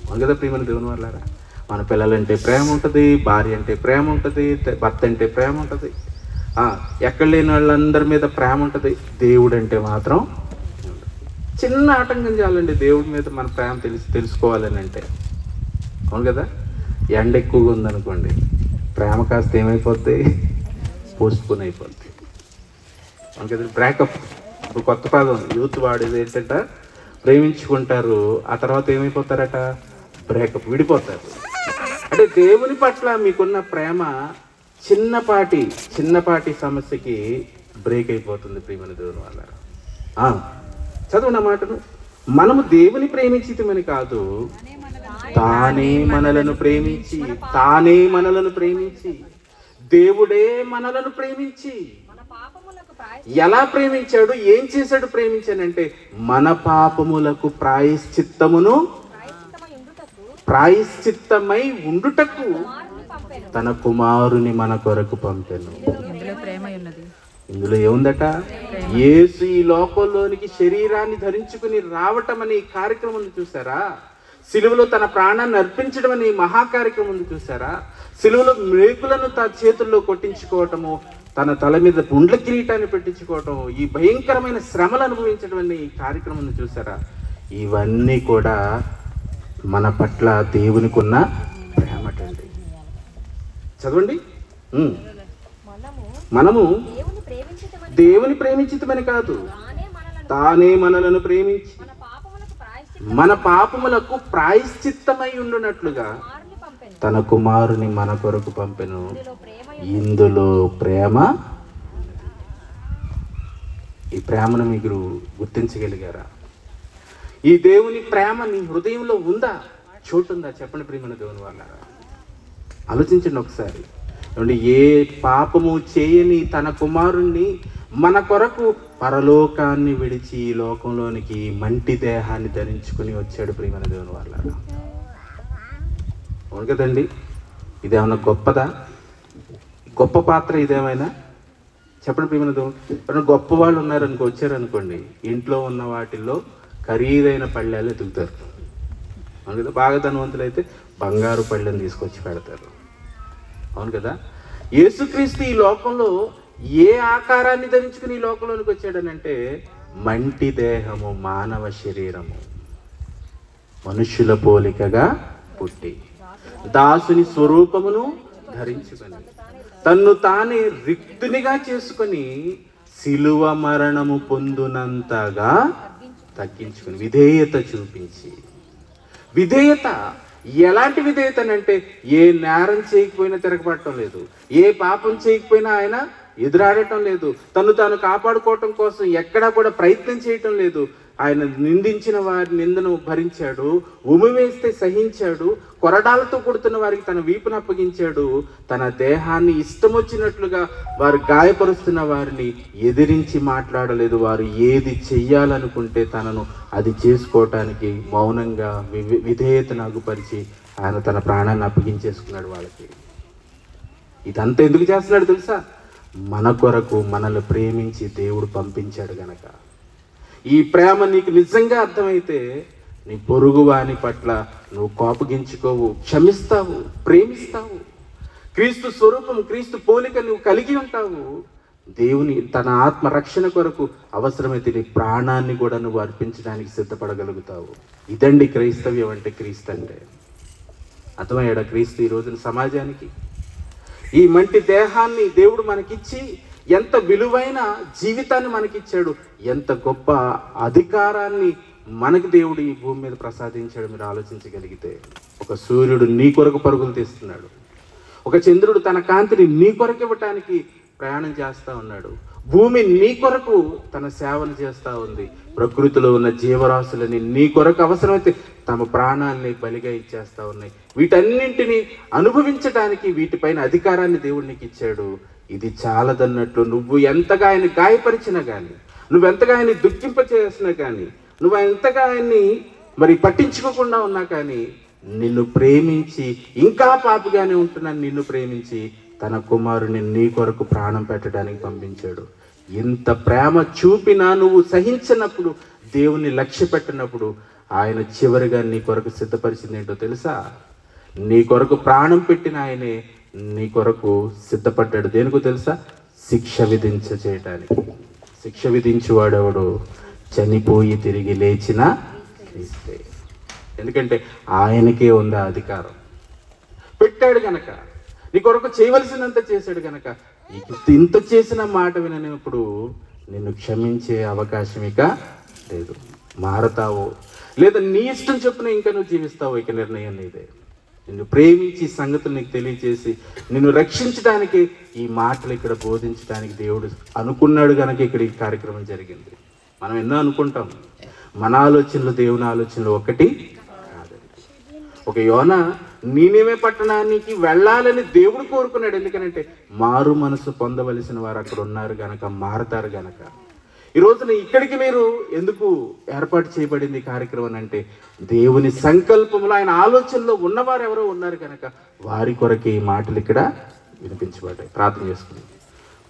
అవును కదా ప్రియమైన దేవుని వాళ్ళారా? మన పిల్లలంటే ప్రేమ ఉంటుంది, భార్య అంటే ప్రేమ ఉంటుంది, భర్త అంటే ప్రేమ ఉంటుంది, ఎక్కడ లేని వాళ్ళందరి మీద ప్రేమ ఉంటుంది. దేవుడు అంటే మాత్రం చిన్న ఆటంకం చాలండి దేవుడి మీద మన ప్రేమ తెలుసుకోవాలని అంటే. అవును కదా? ఎండ ఎక్కువగా ఉందనుకోండి, ప్రేమ కాస్త ఏమైపోద్ది? పోస్ట్పోన్ అయిపోద్ది. అవును కదా? బ్రేకప్ ఇప్పుడు కొత్త పదం యూత్ వాడేది ఏంటంట, ప్రేమించుకుంటారు, ఆ తర్వాత ఏమైపోతారట? బ్రేకప్, విడిపోతారు. అంటే దేవుని పట్ల మీకున్న ప్రేమ చిన్నపాటి సమస్యకి బ్రేక్ అయిపోతుంది ప్రియమైన దేవుని వాళ్ళ. చదువు నా మాటను. మనము దేవుని ప్రేమించితమని కాదు, తానే మనలను ప్రేమించి దేవుడే మనలను ప్రేమించి ఎలా ప్రేమించాడు, ఏం చేశాడు ప్రేమించానంటే మన పాపములకు ప్రాయశ్చిత్తమై ఉండుటకు తన కుమారుని మన కొరకు పంపెను. ఇందులో ఏముందట? యేసు ఈ లోకంలోనికి శరీరాన్ని ధరించుకుని రావటం అనే ఈ కార్యక్రమం చూసారా? సిలువలో తన ప్రాణాన్ని అర్పించడం అనే మహా కార్యక్రమం చూసారా? సిలువలో మేకులను తన చేతుల్లో కొట్టించుకోవటము, తన తల మీద పుండ్ల కిరీటాన్ని పెట్టించుకోవటం, ఈ భయంకరమైన శ్రమలు అనుభవించడం అనే ఈ కార్యక్రమం చూసారా? ఇవన్నీ కూడా మన పట్ల దేవునికి ఉన్న ప్రేమటండి. చదవండి. మనము దేవుని ప్రేమించటమని కాదు, తానే మనలను ప్రేమించి మన పాపములకు ప్రాయశ్చిత్తమై ఉండునట్లుగా తన కుమారుని మన కొరకు పంపెను. ఇందులో ప్రేమ, ఈ ప్రేమను మీరు గుర్తించగలిగారా? ఈ దేవుని ప్రేమ నీ హృదయంలో ఉందా? చోటుందా? చెప్పండి ప్రియమైన దేవుని వాళ్ళారా, ఆలోచించండి ఒకసారి. ఏ పాపము చేయని తన కుమారుణ్ణి మన కొరకు పరలోకాన్ని విడిచి ఈ లోకంలోనికి మంటి దేహాన్ని ధరించుకుని వచ్చాడు ప్రియమైన దేవుని వాళ్ళారా. అవును కదండి? ఇదేమన్నా గొప్పదా? గొప్ప పాత్ర ఇదేమైనా? చెప్పండి ప్రియమైన దేవుడు. గొప్ప వాళ్ళు ఉన్నారనుకో, వచ్చారనుకోండి, ఇంట్లో ఉన్న వాటిల్లో ఖరీదైన పళ్ళాలు ఎదుగుతారు. అవును కదా? బాగా ధనవంతులు అయితే బంగారు పళ్ళని తీసుకొచ్చి పెడతారు. అవును కదా? యేసుక్రీస్తు ఈ లోకంలో ఏ ఆకారాన్ని ధరించుకుని ఈ లోకంలోనికి వచ్చాడనంటే మంటి దేహము, మానవ శరీరము, మనుష్యుల పోలికగా పుట్టి దాసుని స్వరూపమును ధరించుకొని తన్ను తానే రిక్తునిగా చేసుకొని శిలువ మరణము పొందునంతగా తగ్గించుకుని విధేయత చూపించి, విధేయత ఎలాంటి విధేయతనంటే ఏ నేరం చేయకపోయినా తిరగబడటం లేదు, ఏ పాపం చేయకపోయినా ఆయన ఎదురాడటం లేదు, తను తాను కాపాడుకోవటం కోసం ఎక్కడా కూడా ప్రయత్నం చేయటం లేదు. ఆయన నిందించిన వారి నిందను భరించాడు, ఉమివేస్తే సహించాడు, కొరడాలతో కొడుతున్న వారికి తన వీపును అప్పగించాడు, తన దేహాన్ని ఇష్టం వచ్చినట్లుగా వారు గాయపరుస్తున్న వారిని ఎదిరించి మాట్లాడలేదు. వారు ఏది చెయ్యాలనుకుంటే తనను అది చేసుకోవటానికి మౌనంగా విధేయతను అగుపరిచి ఆయన తన ప్రాణాన్ని అప్పగించేసుకున్నాడు వాళ్ళకి. ఇదంతా ఎందుకు చేస్తున్నాడు తెలుసా? మన కొరకు మనల్ని ప్రేమించి దేవుడు పంపించాడు గనక. ఈ ప్రేమ నీకు నిజంగా అర్థమైతే నీ పొరుగు వాని పట్ల నువ్వు కోపగించుకోవు, క్షమిస్తావు, ప్రేమిస్తావు. క్రీస్తు స్వరూపం, క్రీస్తు పోలిక నువ్వు కలిగి ఉంటావు. దేవుని తన ఆత్మ రక్షణ కొరకు అవసరమైతే నీ ప్రాణాన్ని కూడా నువ్వు అర్పించడానికి సిద్ధపడగలుగుతావు. ఇదండి క్రైస్తవ్యం అంటే. క్రీస్తు అంటే అర్థమయ్యాడా? క్రీస్తు ఈ రోజున సమాజానికి ఈ మంటి దేహాన్ని దేవుడు మనకిచ్చి ఎంత విలువైన జీవితాన్ని మనకిచ్చాడు, ఎంత గొప్ప అధికారాన్ని మనకి దేవుడు ఈ భూమి మీద ప్రసాదించాడు. మీరు ఆలోచించగలిగితే, ఒక సూర్యుడు నీ కొరకు పరుగులు తీస్తున్నాడు, ఒక చంద్రుడు తన కాంతిని నీ కొరకు ఇవ్వటానికి ప్రయాణం చేస్తూ ఉన్నాడు, భూమి నీ కొరకు తన సేవలు చేస్తూ ఉంది, ప్రకృతిలో ఉన్న జీవరాశులని నీ కొరకు అవసరమైతే తమ ప్రాణాలని బలిగా ఇచ్చేస్తూ ఉన్నాయి. వీటన్నింటినీ అనుభవించడానికి వీటిపైన అధికారాన్ని దేవుడు నీకు ఇచ్చాడు. ఇది చాలదన్నట్లు నువ్వు ఎంతగా ఆయన గాయపరిచినా కానీ, నువ్వెంతగా ఆయన్ని దుఃఖింపచేసినా కానీ, నువ్వు ఎంతగా ఆయన్ని మరి పట్టించుకోకుండా ఉన్నా కానీ, నిన్ను ప్రేమించి ఇంకా పాపిగానే ఉంటున్నాను నిన్ను ప్రేమించి తన కుమారుని నీ కొరకు ప్రాణం పెట్టడానికి పంపించాడు. ఇంత ప్రేమ చూపినా నువ్వు సహించినప్పుడు, దేవుని లక్ష్య పెట్టినప్పుడు, ఆయన చివరిగా నీ కొరకు సిద్ధపరిచింది ఏంటో తెలుసా? నీ కొరకు ప్రాణం పెట్టిన ఆయనే నీ కొరకు సిద్ధపడ్డాడు. దేనికో తెలుసా? శిక్ష చేయటానికి. శిక్ష విధించువాడెవడు? చనిపోయి తిరిగి లేచిన క్రీస్తే. ఎందుకంటే ఆయనకే ఉంది ఆ అధికారం. పెట్టాడు గనక, నీ కొరకు చేయవలసినంత చేశాడు గనక, ఇంత చేసిన మాట వినప్పుడు నిన్ను క్షమించే అవకాశం ఇక లేదు. మారతావో లేదా నీ ఇష్టం చొప్పున ఇంకా నువ్వు జీవిస్తావో ఇక నిర్ణయం నీదే. నిన్ను ప్రేమించి సంగతులు నీకు తెలియజేసి నిన్ను రక్షించడానికి ఈ మాటలు ఇక్కడ బోధించడానికి దేవుడు అనుకున్నాడు కనుక ఇక్కడ ఈ కార్యక్రమం జరిగింది. మనం ఎన్నో అనుకుంటాం, మన ఆలోచనలు దేవుని ఆలోచనలు ఒకటి కాదండి. ఒక యోన నీనివే పట్టణానికి వెళ్ళాలని దేవుడు కోరుకున్నాడు. ఎందుకనంటే మారు మనసు పొందవలసిన వారు అక్కడ ఉన్నారు గనక, మారతారు గనక. ఈ రోజున ఇక్కడికి మీరు ఎందుకు ఏర్పాటు చేయబడింది ఈ కార్యక్రమం అంటే, దేవుని సంకల్పంలో ఆయన ఆలోచనలో ఉన్నవారు ఎవరో ఉన్నారు కనుక వారి కొరకే ఈ మాటలు ఇక్కడ వినిపించబడ్డాయి. ప్రార్థన చేసుకుందాం.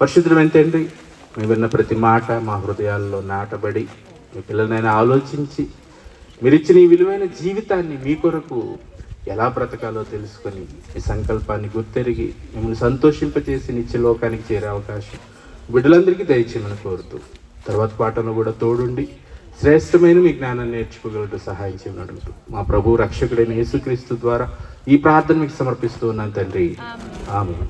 పరిశుద్ధమైన తండ్రి, మేము విన్న ప్రతి మాట మా హృదయాల్లో నాటబడి మీ పిల్లలనైనా ఆలోచించి మీరిచ్చిన ఈ విలువైన జీవితాన్ని మీ కొరకు ఎలా బ్రతకాలో తెలుసుకొని మీ సంకల్పాన్ని గుర్తెరిగి మిమ్మల్ని సంతోషింపచేసి నిత్య లోకానికి చేరే అవకాశం బిడ్డలందరికీ దయచేయమని కోరుతూ, తర్వాత పాటలో కూడా తోడుండి శ్రేష్టమైన మీ జ్ఞానాన్ని నేర్చుకోగలడు సహాయం చేయమని అడుగుతూ మా ప్రభు రక్షకుడైన యేసుక్రీస్తు ద్వారా ఈ ప్రార్థన మీకు సమర్పిస్తూ ఉన్నాను తండ్రి. ఆమేన్.